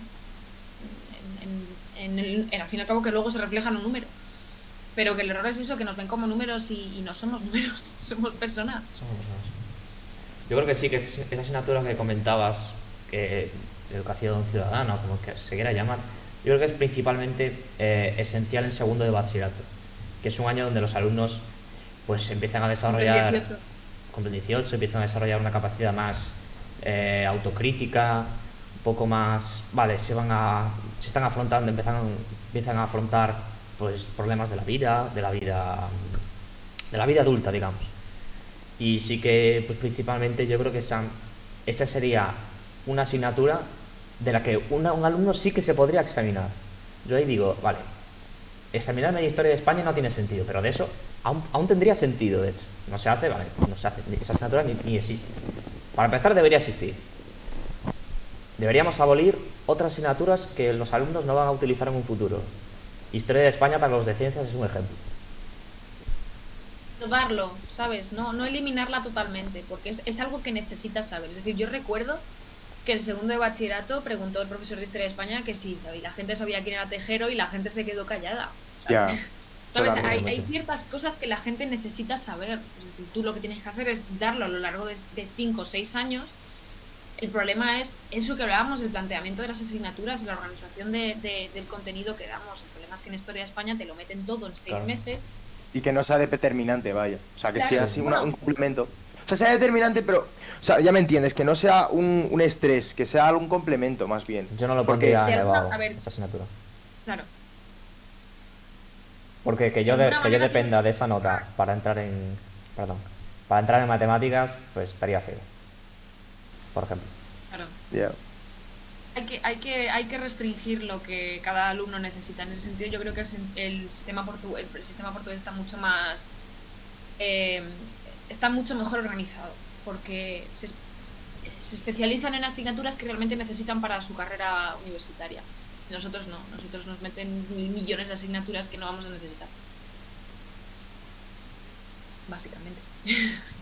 al fin y al cabo, que luego se refleja en un número, pero que el error es eso, que nos ven como números y no somos números, somos personas. Yo creo que sí, que esa asignatura que comentabas, que educación ciudadana, como que se quiera llamar, yo creo que es principalmente esencial en segundo de bachillerato, que es un año donde los alumnos pues empiezan a desarrollar, con el 18 empiezan a desarrollar una capacidad más autocrítica, un poco más, vale, se están afrontando, empiezan a afrontar pues problemas de la vida adulta, digamos. Y sí que pues principalmente yo creo que esa sería una asignatura de la que un alumno sí que se podría examinar. Yo ahí digo, vale, examinarme la historia de España no tiene sentido, pero de eso aún tendría sentido, de hecho. No se hace, vale, no se hace, esa asignatura ni existe. Para empezar, debería existir. Deberíamos abolir otras asignaturas que los alumnos no van a utilizar en un futuro. Historia de España para los de ciencias es un ejemplo. darlo, ¿sabes? No eliminarla totalmente, porque es algo que necesitas saber. Es decir, yo recuerdo que en segundo de bachillerato preguntó el profesor de Historia de España que sí, ¿sabes? Y la gente sabía quién era Tejero y la gente se quedó callada. Ya. ¿Sabes? Totalmente. Hay ciertas cosas que la gente necesita saber. Es decir, tú lo que tienes que hacer es darlo a lo largo de 5 o 6 años. El problema es eso que hablábamos, el planteamiento de las asignaturas y la organización del contenido que damos. El problema es que en Historia de España te lo meten todo en 6 Claro. meses. Y que no sea determinante, vaya. O sea, que Claro, sea así bueno. un complemento. O sea, sea determinante, pero... O sea, ya me entiendes, que no sea un estrés, que sea algún complemento, más bien. Yo no lo Porque- pondría De alguna- elevado, a ver. esa asignatura. Claro. Porque que yo, De alguna que yo manera dependa de esa nota para entrar en... Perdón. Para entrar en matemáticas, pues estaría feo. Por ejemplo. Claro. Ya. Hay que restringir lo que cada alumno necesita. En ese sentido, yo creo que el sistema portugués está mucho más. Está mucho mejor organizado. Porque se especializan en asignaturas que realmente necesitan para su carrera universitaria. Nosotros no. Nosotros nos meten millones de asignaturas que no vamos a necesitar. Básicamente.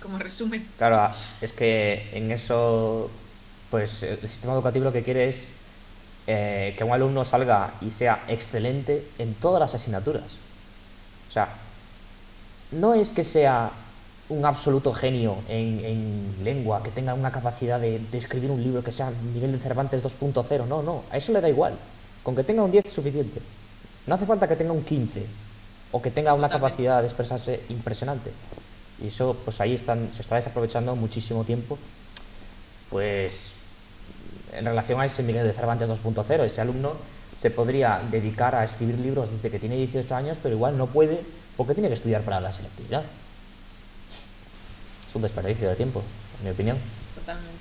Como resumen. Claro, es que en eso, pues el sistema educativo lo que quiere es que un alumno salga y sea excelente en todas las asignaturas. O sea, no es que sea un absoluto genio en lengua, que tenga una capacidad de escribir un libro que sea nivel de Cervantes 2.0, no, a eso le da igual. Con que tenga un 10 es suficiente. No hace falta que tenga un 15 o que tenga una Totalmente. capacidad de expresarse impresionante. Y eso, pues ahí se está desaprovechando muchísimo tiempo, pues en relación a ese nivel de Cervantes 2.0. Ese alumno se podría dedicar a escribir libros desde que tiene 18 años, pero igual no puede porque tiene que estudiar para la selectividad. Es un desperdicio de tiempo, en mi opinión. Totalmente.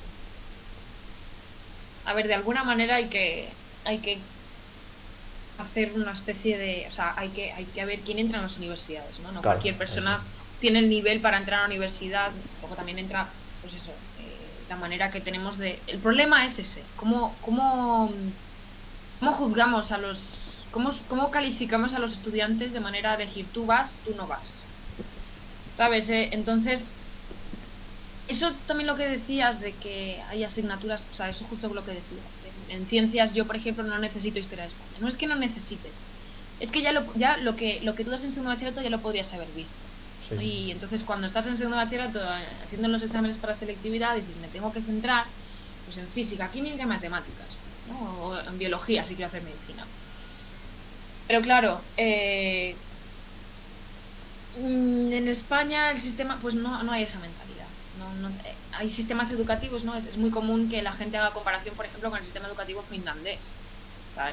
A ver, de alguna manera hay que hacer una especie de, o sea, hay que ver quién entra en las universidades, ¿no? No Claro, cualquier persona eso. tiene el nivel para entrar a la universidad, luego también entra, pues eso, la manera que tenemos de... El problema es ese, cómo juzgamos a los... Cómo calificamos a los estudiantes de manera de decir, tú vas, tú no vas. ¿Sabes? Entonces, eso también lo que decías de que hay asignaturas, o sea, eso es justo lo que decías. Que en ciencias yo, por ejemplo, no necesito historia de España. No es que no necesites, es que ya lo que tú das en segundo de bachillerato ya lo podrías haber visto. Sí. Y entonces cuando estás en segundo de bachillerato haciendo los exámenes para selectividad, dices, me tengo que centrar pues en física, química y matemáticas, ¿no? O en biología si quiero hacer medicina. Pero claro, en España el sistema, pues no hay esa mentalidad. Hay sistemas educativos, ¿no? Es muy común que la gente haga comparación, por ejemplo, con el sistema educativo finlandés. O sea,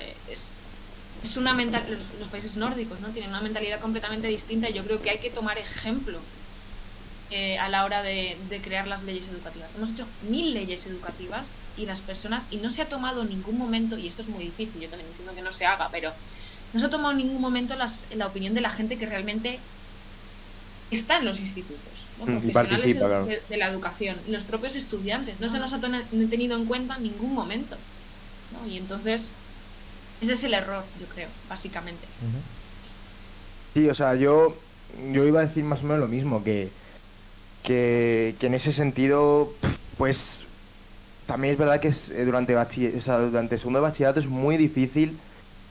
es una mentalidad, los países nórdicos, ¿no? Tienen una mentalidad completamente distinta y yo creo que hay que tomar ejemplo a la hora de crear las leyes educativas. Hemos hecho 1000 leyes educativas y las personas, y no se ha tomado en ningún momento, y esto es muy difícil, yo también entiendo que no se haga, pero no se ha tomado en ningún momento la opinión de la gente que realmente está en los institutos, ¿no? Y Profesionales participa, claro. de la educación, los propios estudiantes, no se nos ha tenido en cuenta en ningún momento, ¿no? Y entonces ese es el error, yo creo, básicamente. Ujú. Sí, o sea, yo iba a decir más o menos lo mismo, que en ese sentido, pues también es verdad que durante segundo de bachillerato es muy difícil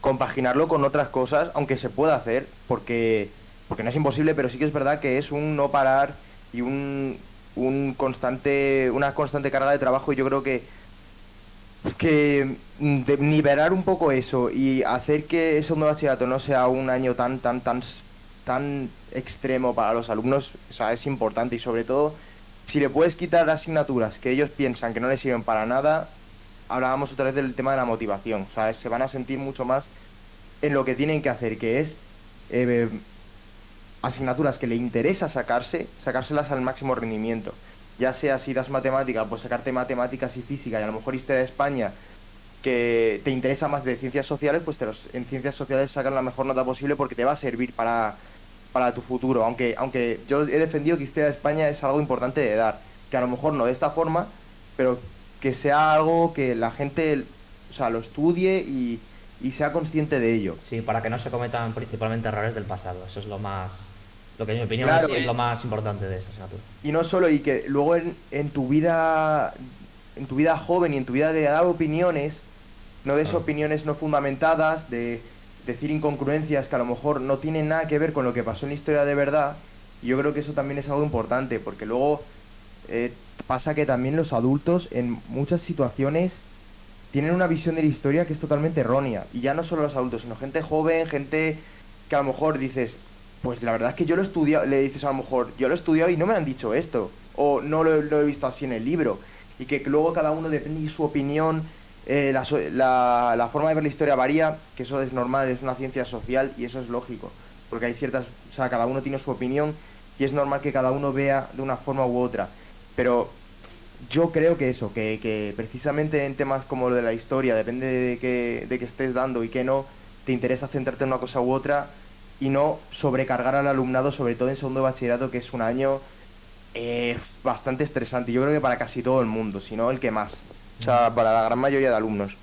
compaginarlo con otras cosas, aunque se pueda hacer, porque no es imposible, pero sí que es verdad que es un no parar y una constante carga de trabajo, y yo creo que nivelar un poco eso y hacer que ese segundo de bachillerato no sea un año tan extremo para los alumnos, o sea, es importante. Y sobre todo, si le puedes quitar asignaturas que ellos piensan que no les sirven para nada, hablábamos otra vez del tema de la motivación, o sea, se van a sentir mucho más en lo que tienen que hacer, que es asignaturas que le interesa sacárselas al máximo rendimiento. Ya sea si das matemática, pues sacarte matemáticas y física, y a lo mejor historia de España, que te interesa más de ciencias sociales, pues en ciencias sociales sacan la mejor nota posible porque te va a servir para tu futuro. Aunque yo he defendido que historia de España es algo importante de dar, que a lo mejor no de esta forma, pero que sea algo que la gente, o sea, lo estudie y sea consciente de ello. Sí, para que no se cometan principalmente errores del pasado. Eso es Lo que en mi opinión Claro, es lo más importante de esta asignatura. y no solo, y que luego en tu vida joven y en tu vida de dar opiniones, no des Claro. opiniones no fundamentadas, de decir incongruencias que a lo mejor no tienen nada que ver con lo que pasó en la historia de verdad. Y yo creo que eso también es algo importante, porque luego pasa que también los adultos en muchas situaciones tienen una visión de la historia que es totalmente errónea. Y ya no solo los adultos, sino gente joven, gente que a lo mejor dices, pues la verdad es que yo lo he estudiado, le dices a lo mejor, yo lo he estudiado y no me han dicho esto, o no lo he visto así en el libro. Y que luego cada uno depende de su opinión, la forma de ver la historia varía, que eso es normal, es una ciencia social y eso es lógico. Porque hay ciertas, o sea, cada uno tiene su opinión y es normal que cada uno vea de una forma u otra. Pero yo creo que eso, que precisamente en temas como lo de la historia, depende de que estés dando y que no, te interesa centrarte en una cosa u otra y no sobrecargar al alumnado, sobre todo en segundo de bachillerato, que es un año bastante estresante. Yo creo que para casi todo el mundo, si no el que más. O sea, para la gran mayoría de alumnos.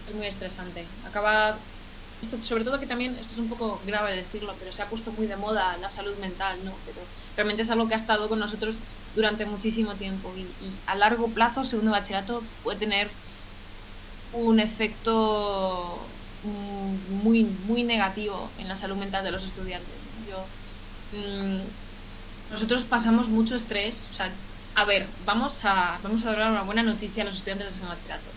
Es muy estresante. Acaba... Esto, sobre todo que también, esto es un poco grave decirlo, pero se ha puesto muy de moda la salud mental, ¿no? Pero realmente es algo que ha estado con nosotros durante muchísimo tiempo y a largo plazo, segundo bachillerato puede tener un efecto muy negativo en la salud mental de los estudiantes. Nosotros pasamos mucho estrés, o sea, a ver, vamos a dar una buena noticia a los estudiantes de segundo bachillerato.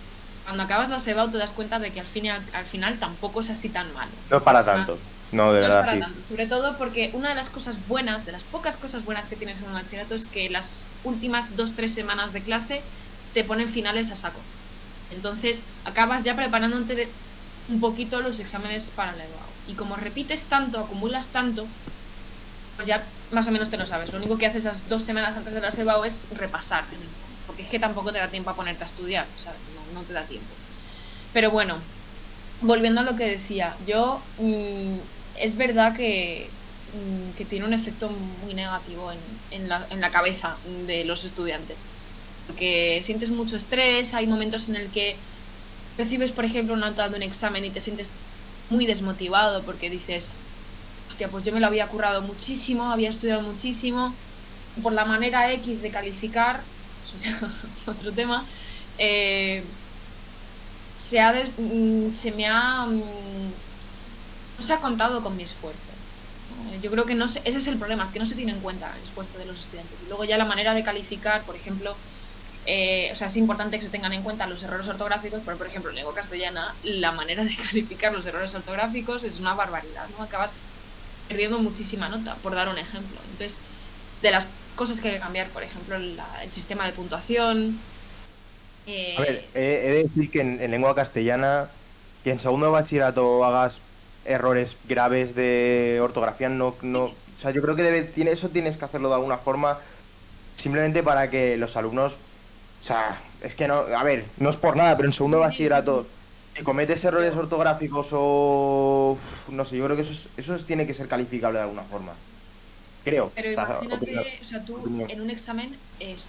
Cuando acabas la SEBAU te das cuenta de que al final tampoco es así tan malo. No es para tanto. No, de No es verdad, para sí. tanto. Sobre todo porque una de las cosas buenas, de las pocas cosas buenas que tienes en un bachillerato es que las últimas 2-3 semanas de clase te ponen finales a saco. Entonces acabas ya preparándote un poquito los exámenes para la EBAU. Y como repites tanto, acumulas tanto, pues ya más o menos te lo sabes. Lo único que haces esas 2 semanas antes de la SEBAU es repasar. Porque es que tampoco te da tiempo a ponerte a estudiar, ¿sabes? No te da tiempo. Pero bueno, volviendo a lo que decía, yo es verdad que tiene un efecto muy negativo en la cabeza de los estudiantes. Porque sientes mucho estrés, hay momentos en el que recibes, por ejemplo, una nota de un examen y te sientes muy desmotivado porque dices, hostia, pues yo me lo había currado muchísimo, había estudiado muchísimo, por la manera X de calificar, eso ya otro tema, no se ha contado con mi esfuerzo. Yo creo que ese es el problema, es que no se tiene en cuenta el esfuerzo de los estudiantes. Y luego ya la manera de calificar, por ejemplo, o sea, es importante que se tengan en cuenta los errores ortográficos, pero por ejemplo en lengua castellana la manera de calificar los errores ortográficos es una barbaridad, ¿no? Acabas perdiendo muchísima nota, por dar un ejemplo. Entonces, de las cosas que hay que cambiar, por ejemplo, el sistema de puntuación. A ver, he de decir que en lengua castellana, que en segundo de bachillerato hagas errores graves de ortografía, o sea, yo creo que eso tienes que hacerlo de alguna forma, simplemente para que los alumnos, o sea, es que no, a ver, no es por nada, pero en segundo de bachillerato, si cometes errores ortográficos o, no sé, yo creo que eso tiene que ser calificable de alguna forma, creo. Pero O sea, imagínate, o sea, tú en un examen es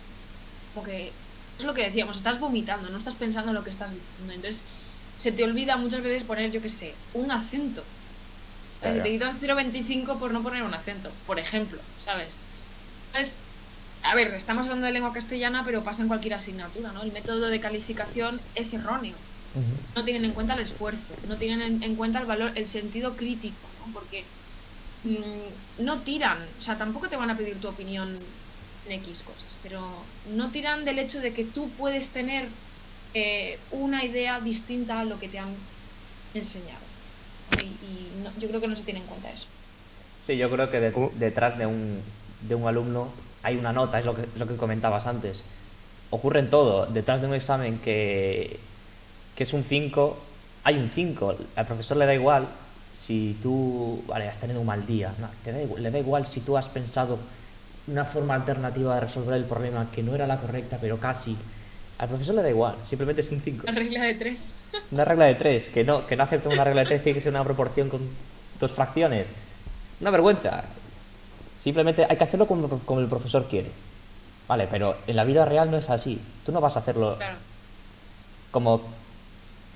como que, es lo que decíamos, estás vomitando, no estás pensando en lo que estás diciendo, entonces se te olvida muchas veces poner, yo qué sé, un acento. Ya. Te quitan 0,25 por no poner un acento, por ejemplo, ¿sabes? Entonces, a ver, estamos hablando de lengua castellana, pero pasa en cualquier asignatura, ¿no? El método de calificación es erróneo. No tienen en cuenta el esfuerzo, no tienen en cuenta el valor, el sentido crítico, ¿no? Porque no tiran, o sea, tampoco te van a pedir tu opinión en X cosas, pero no tiran del hecho de que tú puedes tener una idea distinta a lo que te han enseñado. Y yo creo que no se tiene en cuenta eso. Sí, yo creo que detrás de un alumno hay una nota, es lo que comentabas antes. Ocurre en todo. Detrás de un examen que es un 5, hay un 5. Al profesor le da igual si tú, vale, has tenido un mal día. No, le da igual si tú has pensado una forma alternativa de resolver el problema que no era la correcta, pero casi. Al profesor le da igual, simplemente es un 5. La regla de 3. Una regla de 3, que no acepta una regla de 3, tiene que ser una proporción con 2 fracciones. Una vergüenza. Simplemente hay que hacerlo como el profesor quiere. Vale, pero en la vida real no es así. Tú no vas a hacerlo como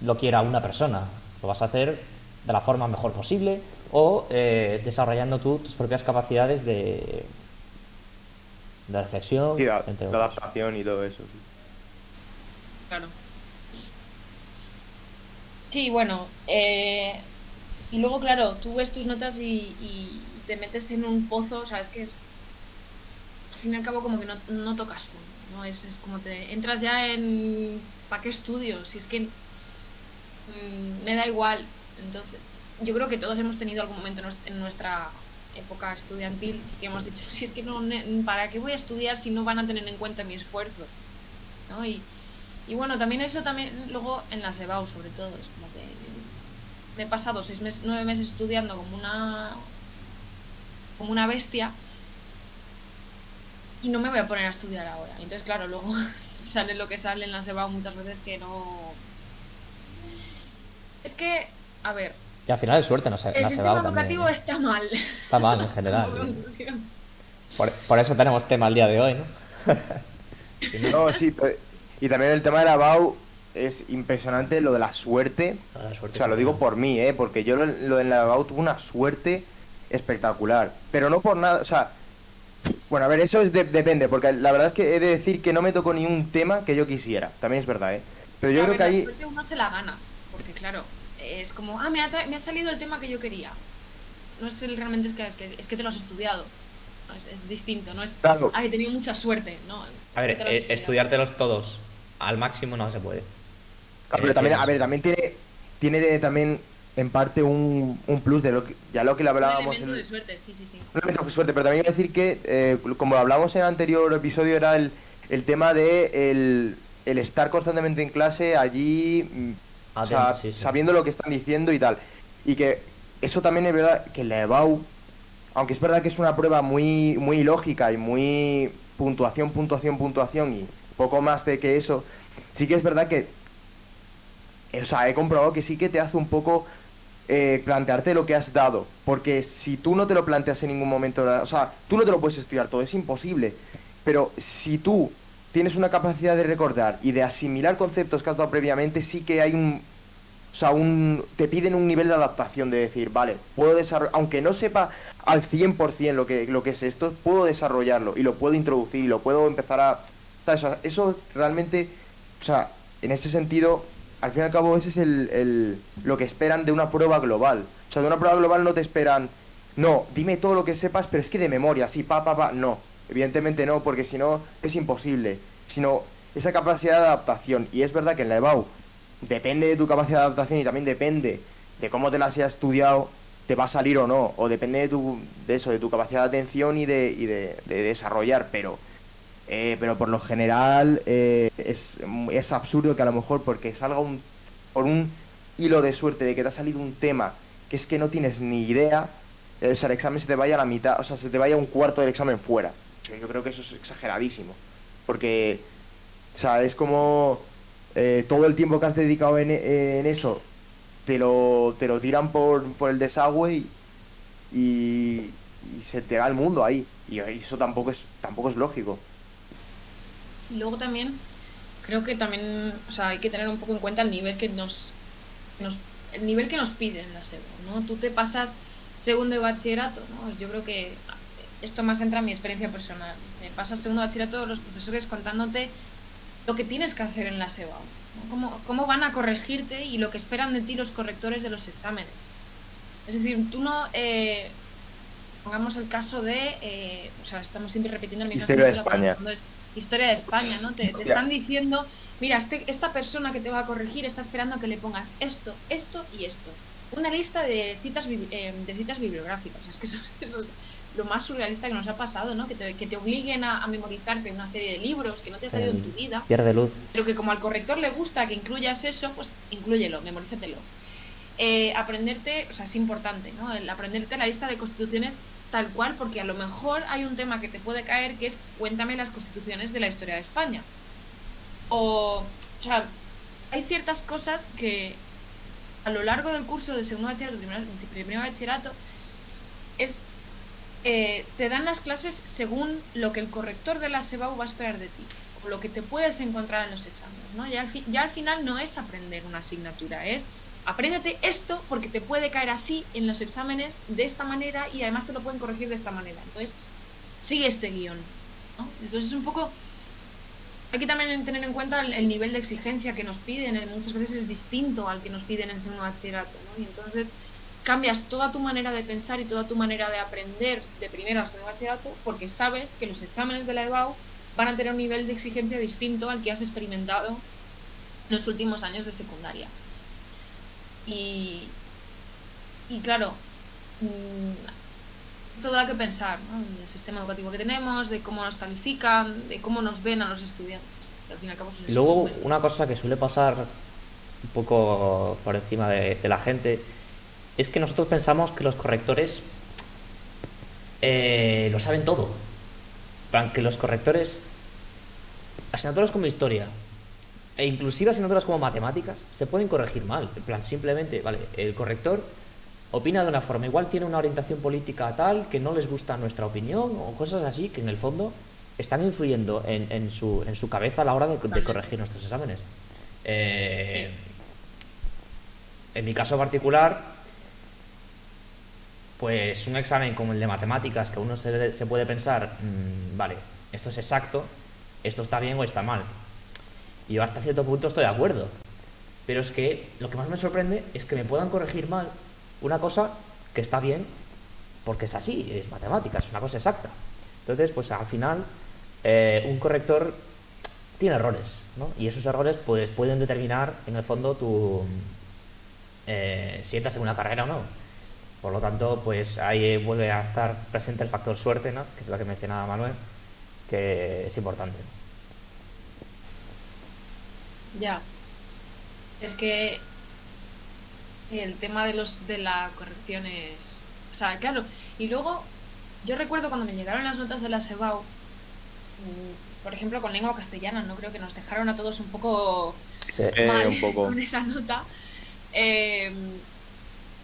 lo quiera una persona. Lo vas a hacer de la forma mejor posible, o desarrollando tú tus propias capacidades de reflexión, Sí, la entre otras. adaptación y todo eso. Sí. Claro. Sí, bueno, y luego, claro, tú ves tus notas y te metes en un pozo, o sea, es que es, al fin y al cabo, como que no tocas fondo, ¿no? Es como te entras ya en, ¿para qué estudio? Si es que me da igual. Entonces, yo creo que todos hemos tenido algún momento en nuestra época estudiantil que hemos dicho, si es que no, ¿para qué voy a estudiar si no van a tener en cuenta mi esfuerzo? ¿No? Y bueno, también eso también luego en la SEBAU sobre todo, es como que me he pasado 9 meses estudiando como una bestia y no me voy a poner a estudiar ahora. Entonces, claro, luego sale lo que sale en la SEBAU muchas veces que no... Es que, a ver, Y al final es suerte, no sé, el la sistema SEBAU también, educativo ¿eh? está mal. Está mal en general. Como conclusión. Por eso tenemos tema el día de hoy, ¿no? No, sí, y también el tema de la BAU es impresionante lo de la suerte. La O suerte sea, lo es digo una- por mí, porque yo lo de la BAU tuve una suerte espectacular. Pero no por nada, o sea, bueno, a ver, eso depende, porque la verdad es que he de decir que no me tocó ni un tema que yo quisiera. También es verdad, ¿eh? Pero yo A creo ver, que la ahí... suerte uno se la gana, porque claro, es como, me ha salido el tema que yo quería. No es realmente es que te lo has estudiado. No, es distinto, no es, Claro. he tenido mucha suerte, no. A ver, es que te lo has estudiado. estudiártelos todos al máximo no se puede. Pero también, a ver, eso. también tiene también en parte un plus de lo que le Un hablábamos elemento en... de suerte, sí. Un elemento de suerte, pero también iba a decir que, como hablamos en el anterior episodio, era el tema de el estar constantemente en clase allí, o sea, Sí, sí. sabiendo lo que están diciendo y tal. Y que eso también es verdad que la EBAU, aunque es verdad que es una prueba muy, muy lógica y muy puntuación y poco más de que eso, sí que es verdad que, o sea, he comprobado que sí que te hace un poco plantearte lo que has dado. Porque si tú no te lo planteas en ningún momento, o sea, tú no te lo puedes estudiar todo, es imposible. Pero si tú tienes una capacidad de recordar y de asimilar conceptos que has dado previamente, sí que hay o sea, te piden un nivel de adaptación de decir, vale, puedo desarrollar, aunque no sepa al 100% lo que es esto, puedo desarrollarlo y lo puedo introducir y lo puedo empezar a... ¿sabes? O sea, eso realmente, o sea, en ese sentido, al fin y al cabo, ese es lo que esperan de una prueba global. O sea, de una prueba global no te esperan, no, dime todo lo que sepas, pero es que de memoria, sí, no. Evidentemente no, porque si no, es imposible. Sino esa capacidad de adaptación. Y es verdad que en la EBAU depende de tu capacidad de adaptación y también depende de cómo te las hayas estudiado, te va a salir o no. O depende de tu capacidad de atención y de desarrollar, pero por lo general es absurdo que a lo mejor porque salga por un hilo de suerte de que te ha salido un tema que es que no tienes ni idea, o sea, el examen se te vaya a la mitad, o sea, se te vaya un cuarto del examen fuera. O sea, yo creo que eso es exageradísimo. Porque, o sea, es como todo el tiempo que has dedicado en eso te lo tiran por el desagüe y se te va el mundo ahí. Y eso tampoco es lógico. Y luego también, creo que también, o sea, hay que tener un poco en cuenta el nivel el nivel que nos piden la SEBO, ¿no? Tú te pasas segundo de bachillerato, ¿no? Yo creo que esto más entra en mi experiencia personal. Me pasas segundo de bachillerato los profesores contándote lo que tienes que hacer en la SEBA, ¿no? Cómo van a corregirte y lo que esperan de ti los correctores de los exámenes. Es decir, tú no... pongamos el caso de... o sea, estamos siempre repitiendo el mismo Historia de ejemplo, España. cuando es historia de España, ¿no? Te están diciendo, mira, esta persona que te va a corregir está esperando a que le pongas esto y esto. Una lista de citas bibliográficas. Es que eso es lo más surrealista que nos ha pasado, ¿no? Que te obliguen a memorizarte una serie de libros que no te has leído en tu vida. Pierde luz. Pero que como al corrector le gusta que incluyas eso, pues inclúyelo, memorízatelo. Aprenderte, o sea, es importante, ¿no? El aprenderte la lista de constituciones tal cual, porque a lo mejor hay un tema que te puede caer que es cuéntame las constituciones de la historia de España. O sea, hay ciertas cosas que a lo largo del curso de segundo bachillerato, primer bachillerato, te dan las clases según lo que el corrector de la SEBAU va a esperar de ti, o lo que te puedes encontrar en los exámenes, ¿no? Ya al final no es aprender una asignatura, es apréndete esto porque te puede caer así en los exámenes de esta manera y además te lo pueden corregir de esta manera. Entonces, sigue este guión, ¿no? Entonces es un poco... Hay que también tener en cuenta el nivel de exigencia que nos piden, muchas veces es distinto al que nos piden en segundo bachillerato, ¿no? Y entonces cambias toda tu manera de pensar y toda tu manera de aprender de primero a segundo bachillerato porque sabes que los exámenes de la EBAU van a tener un nivel de exigencia distinto al que has experimentado en los últimos años de secundaria. Y claro, todo da que pensar, ¿no? El sistema educativo que tenemos, de cómo nos califican, de cómo nos ven a los estudiantes. Al fin y al cabo Y luego, una cosa que suele pasar un poco por encima de la gente es que nosotros pensamos que los correctores lo saben todo. En plan, que los correctores, asignaturas como historia e inclusive asignaturas como matemáticas se pueden corregir mal. En plan, simplemente, vale, el corrector opina de una forma, igual tiene una orientación política tal que no les gusta nuestra opinión o cosas así que en el fondo están influyendo en su cabeza a la hora de corregir nuestros exámenes. En mi caso particular, pues un examen como el de matemáticas que uno se puede pensar, vale, esto es exacto, esto está bien o está mal. Y yo hasta cierto punto estoy de acuerdo, pero es que lo que más me sorprende es que me puedan corregir mal una cosa que está bien porque es así, es matemáticas, es una cosa exacta. Entonces, pues al final un corrector tiene errores, ¿no? Y esos errores pues pueden determinar en el fondo si entras en una carrera o no. Por lo tanto, pues ahí vuelve a estar presente el factor suerte, ¿no? Que es lo que mencionaba Manuel, que es importante. Ya, es que el tema de la corrección es... O sea, claro, y luego yo recuerdo cuando me llegaron las notas de la SEBAU, por ejemplo con lengua castellana, no creo que nos dejaron a todos un poco mal un poco. con esa nota.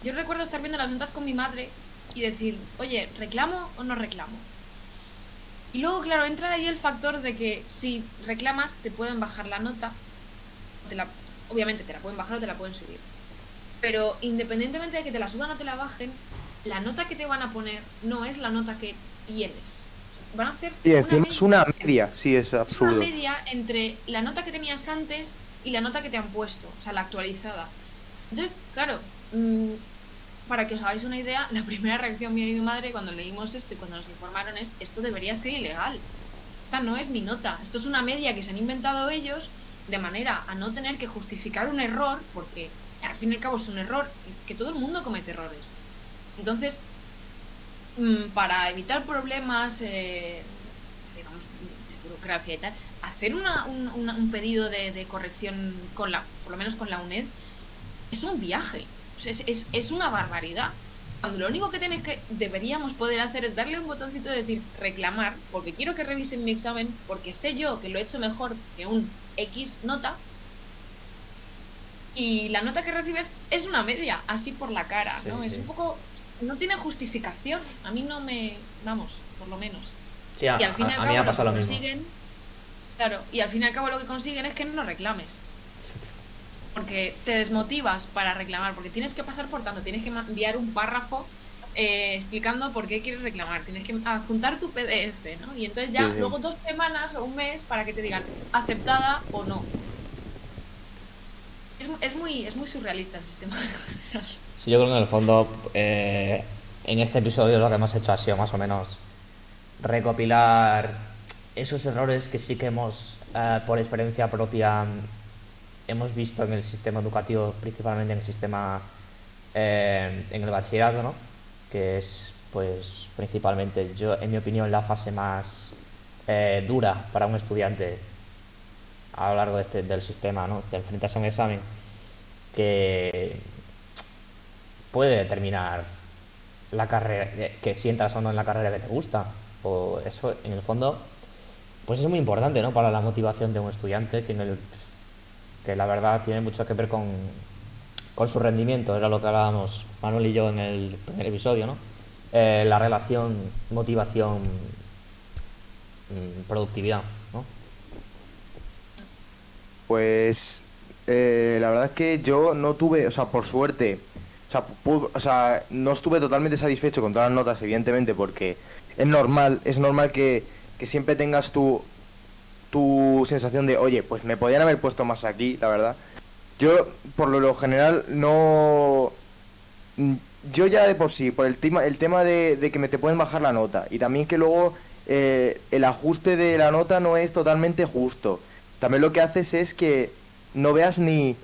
Yo recuerdo estar viendo las notas con mi madre y decir, oye, ¿reclamo o no reclamo? Y luego, claro, entra ahí el factor de que si reclamas te pueden bajar la nota, obviamente te la pueden bajar o te la pueden subir. Pero independientemente de que te la suban o te la bajen, la nota que te van a poner no es la nota que tienes. Van a hacer es una media, sí, es absurdo. Una media entre la nota que tenías antes y la nota que te han puesto, o sea, la actualizada. Entonces, claro, para que os hagáis una idea, la primera reacción mía y mi madre cuando leímos esto y cuando nos informaron es: esto debería ser ilegal. Esta no es mi nota, esto es una media que se han inventado ellos de manera a no tener que justificar un error, porque al fin y al cabo es un error, que todo el mundo comete errores. Entonces, para evitar problemas, digamos, de burocracia y tal, hacer un pedido de corrección por lo menos con la UNED, es un viaje, o sea, es una barbaridad. Cuando lo único que deberíamos poder hacer es darle un botoncito de decir reclamar, porque quiero que revisen mi examen, porque sé yo que lo he hecho mejor que un X nota, y la nota que recibes es una media, así por la cara, ¿no? Sí. Es un poco... No tiene justificación, a mí no me... Vamos, por lo menos. Sí, y al fin y al cabo lo que consiguen... Claro, y al fin y al cabo lo que consiguen es que no reclames. Porque te desmotivas para reclamar, porque tienes que pasar por tanto, tienes que enviar un párrafo explicando por qué quieres reclamar, tienes que adjuntar tu PDF, ¿no? Y entonces ya luego 2 semanas o un mes para que te digan aceptada o no. Es muy surrealista el sistema. Sí, yo creo que en el fondo en este episodio lo que hemos hecho ha sido más o menos recopilar esos errores que sí que hemos, por experiencia propia, hemos visto en el sistema educativo, principalmente en el sistema, en el bachillerato, ¿no? Que es, pues, principalmente, en mi opinión, la fase más dura para un estudiante a lo largo del sistema, ¿no? Te enfrentas a un examen que puede determinar la carrera, que si entras o no en la carrera que te gusta, o eso, en el fondo, pues es muy importante, ¿no? Para la motivación de un estudiante, que la verdad tiene mucho que ver con su rendimiento, era lo que hablábamos Manuel y yo en el primer episodio, ¿no? La relación motivación productividad, ¿no? Pues La verdad es que yo no tuve, o sea, por suerte, o sea, no estuve totalmente satisfecho con todas las notas, evidentemente, porque es normal que siempre tengas tu sensación de, oye, pues me podían haber puesto más aquí, la verdad. Yo, por lo general, no... Yo ya de por sí, por el tema de que me te pueden bajar la nota, y también que luego el ajuste de la nota no es totalmente justo. También lo que haces es que no veas ni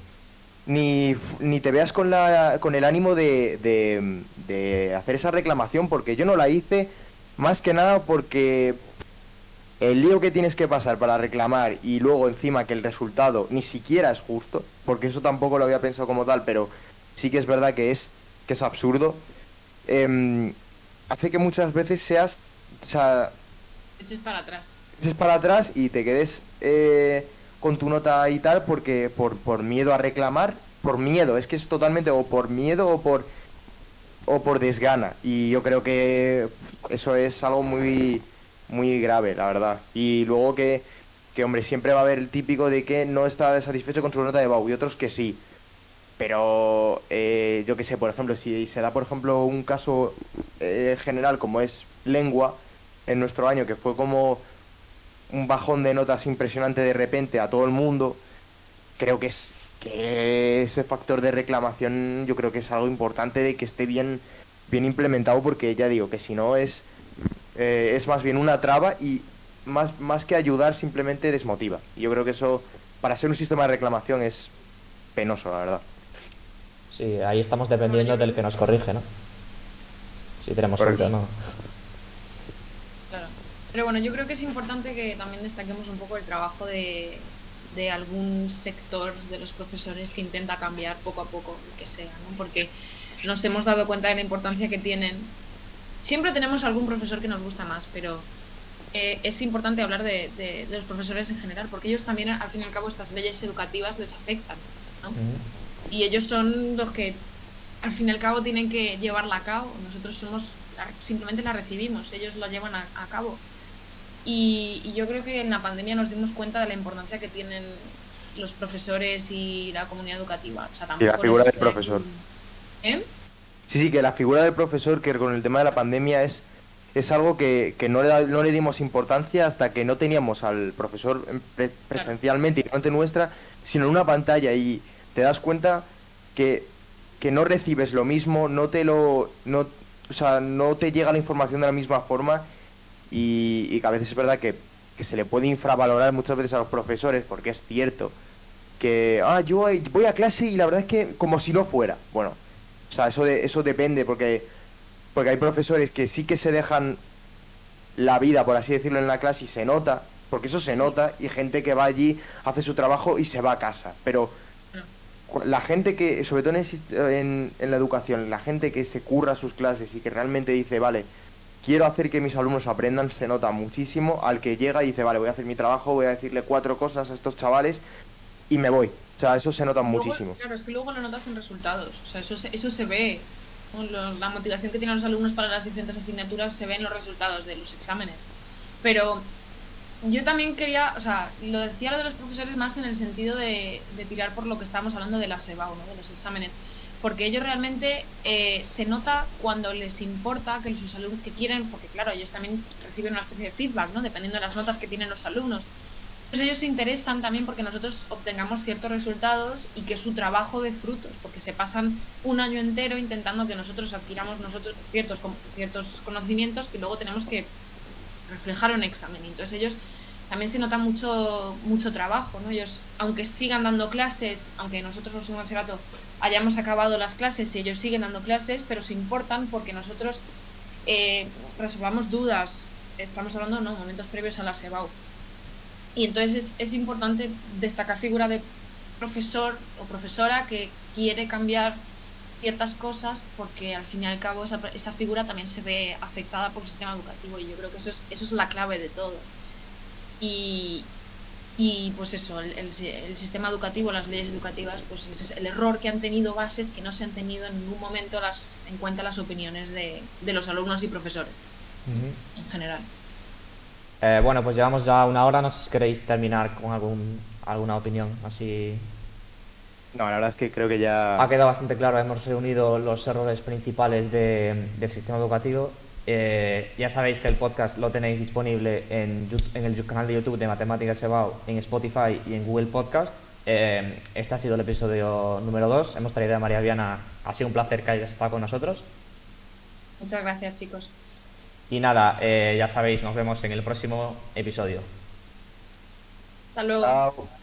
te veas con el ánimo de hacer esa reclamación, porque yo no la hice más que nada porque el lío que tienes que pasar para reclamar y luego encima que el resultado ni siquiera es justo, porque eso tampoco lo había pensado como tal, pero sí que es verdad que es absurdo, hace que muchas veces o sea, Eches para atrás. eches para atrás y te quedes con tu nota y tal, porque por miedo a reclamar, por miedo, es que es totalmente o por miedo o por desgana. Y yo creo que eso es algo muy, muy grave, la verdad. Y luego que hombre, siempre va a haber el típico de que no está satisfecho con su nota de BAU y otros que sí. Pero yo qué sé, por ejemplo, si se da, por ejemplo, un caso general como es lengua en nuestro año, que fue como un bajón de notas impresionante de repente a todo el mundo, creo que ese factor de reclamación yo creo que es algo importante de que esté bien implementado, porque ya digo que si no es más bien una traba y más que ayudar simplemente desmotiva. Y yo creo que eso, para ser un sistema de reclamación, es penoso, la verdad. Sí, ahí estamos dependiendo del que nos corrige, ¿no? Si tenemos Correcto. suerte o no. Claro. Pero bueno, yo creo que es importante que también destaquemos un poco el trabajo de algún sector de los profesores que intenta cambiar poco a poco lo que sea, ¿no? Porque nos hemos dado cuenta de la importancia que tienen. Siempre tenemos algún profesor que nos gusta más, pero es importante hablar de los profesores en general, porque ellos también, al fin y al cabo, estas leyes educativas les afectan, ¿no? Y ellos son los que, al fin y al cabo, tienen que llevarla a cabo. Nosotros simplemente la recibimos, ellos la llevan a cabo. Y yo creo que en la pandemia nos dimos cuenta de la importancia que tienen los profesores y la comunidad educativa. O sea, Y la tampoco figura les- del profesor. ¿Eh? Sí, que la figura del profesor, que con el tema de la pandemia es algo que no le dimos importancia hasta que no teníamos al profesor presencialmente y delante nuestra, sino en una pantalla, y te das cuenta que no recibes lo mismo, o sea, no te llega la información de la misma forma, y que a veces es verdad que se le puede infravalorar muchas veces a los profesores, porque es cierto que yo voy a clase y la verdad es que como si no fuera. Bueno, o sea, eso depende, porque hay profesores que sí que se dejan la vida, por así decirlo, en la clase, y se nota, porque eso se nota, y gente que va allí, hace su trabajo y se va a casa. Pero la gente que, sobre todo en la educación, la gente que se curra sus clases y que realmente dice, vale, quiero hacer que mis alumnos aprendan, se nota muchísimo al que llega y dice, vale, voy a hacer mi trabajo, voy a decirle 4 cosas a estos chavales y me voy. O sea, eso se nota Luego, muchísimo. claro, es que luego lo notas en resultados. O sea, eso se ve. ¿No? La motivación que tienen los alumnos para las diferentes asignaturas se ve en los resultados de los exámenes. Pero yo también quería, o sea, lo decía lo de los profesores más en el sentido de tirar por lo que estábamos hablando de la SEBAU, ¿no? De los exámenes. Porque ellos realmente se nota cuando les importa que sus alumnos que quieren, porque claro, ellos también reciben una especie de feedback, ¿no? Dependiendo de las notas que tienen los alumnos. Entonces ellos se interesan también porque nosotros obtengamos ciertos resultados y que su trabajo dé frutos, porque se pasan un año entero intentando que nosotros adquiramos ciertos conocimientos que luego tenemos que reflejar en un examen. Y entonces ellos también se nota mucho trabajo, ¿no? Ellos, aunque sigan dando clases, aunque nosotros los bachillerato hayamos acabado las clases y ellos siguen dando clases, pero se importan porque nosotros resolvamos dudas. Estamos hablando, ¿no?, momentos previos a la SEBAU. Y entonces es importante destacar figura de profesor o profesora que quiere cambiar ciertas cosas, porque al fin y al cabo esa figura también se ve afectada por el sistema educativo, y yo creo que eso es la clave de todo. Y pues eso, el sistema educativo, las leyes educativas, pues ese es el error que han tenido bases que no se han tenido en ningún momento en cuenta las opiniones de los alumnos y profesores en general. Bueno, pues llevamos ya 1 hora, no sé si queréis terminar con alguna opinión así No, la verdad es que creo que ya... Ha quedado bastante claro, hemos reunido los errores principales del sistema educativo. Ya sabéis que el podcast lo tenéis disponible en el canal de YouTube de Matemáticas EBAU, en Spotify y en Google Podcast. Este ha sido el episodio número 2. Hemos traído a María Viana. Ha sido un placer que hayas estado con nosotros. Muchas gracias, chicos. Y nada, ya sabéis, nos vemos en el próximo episodio. Hasta luego. Chao.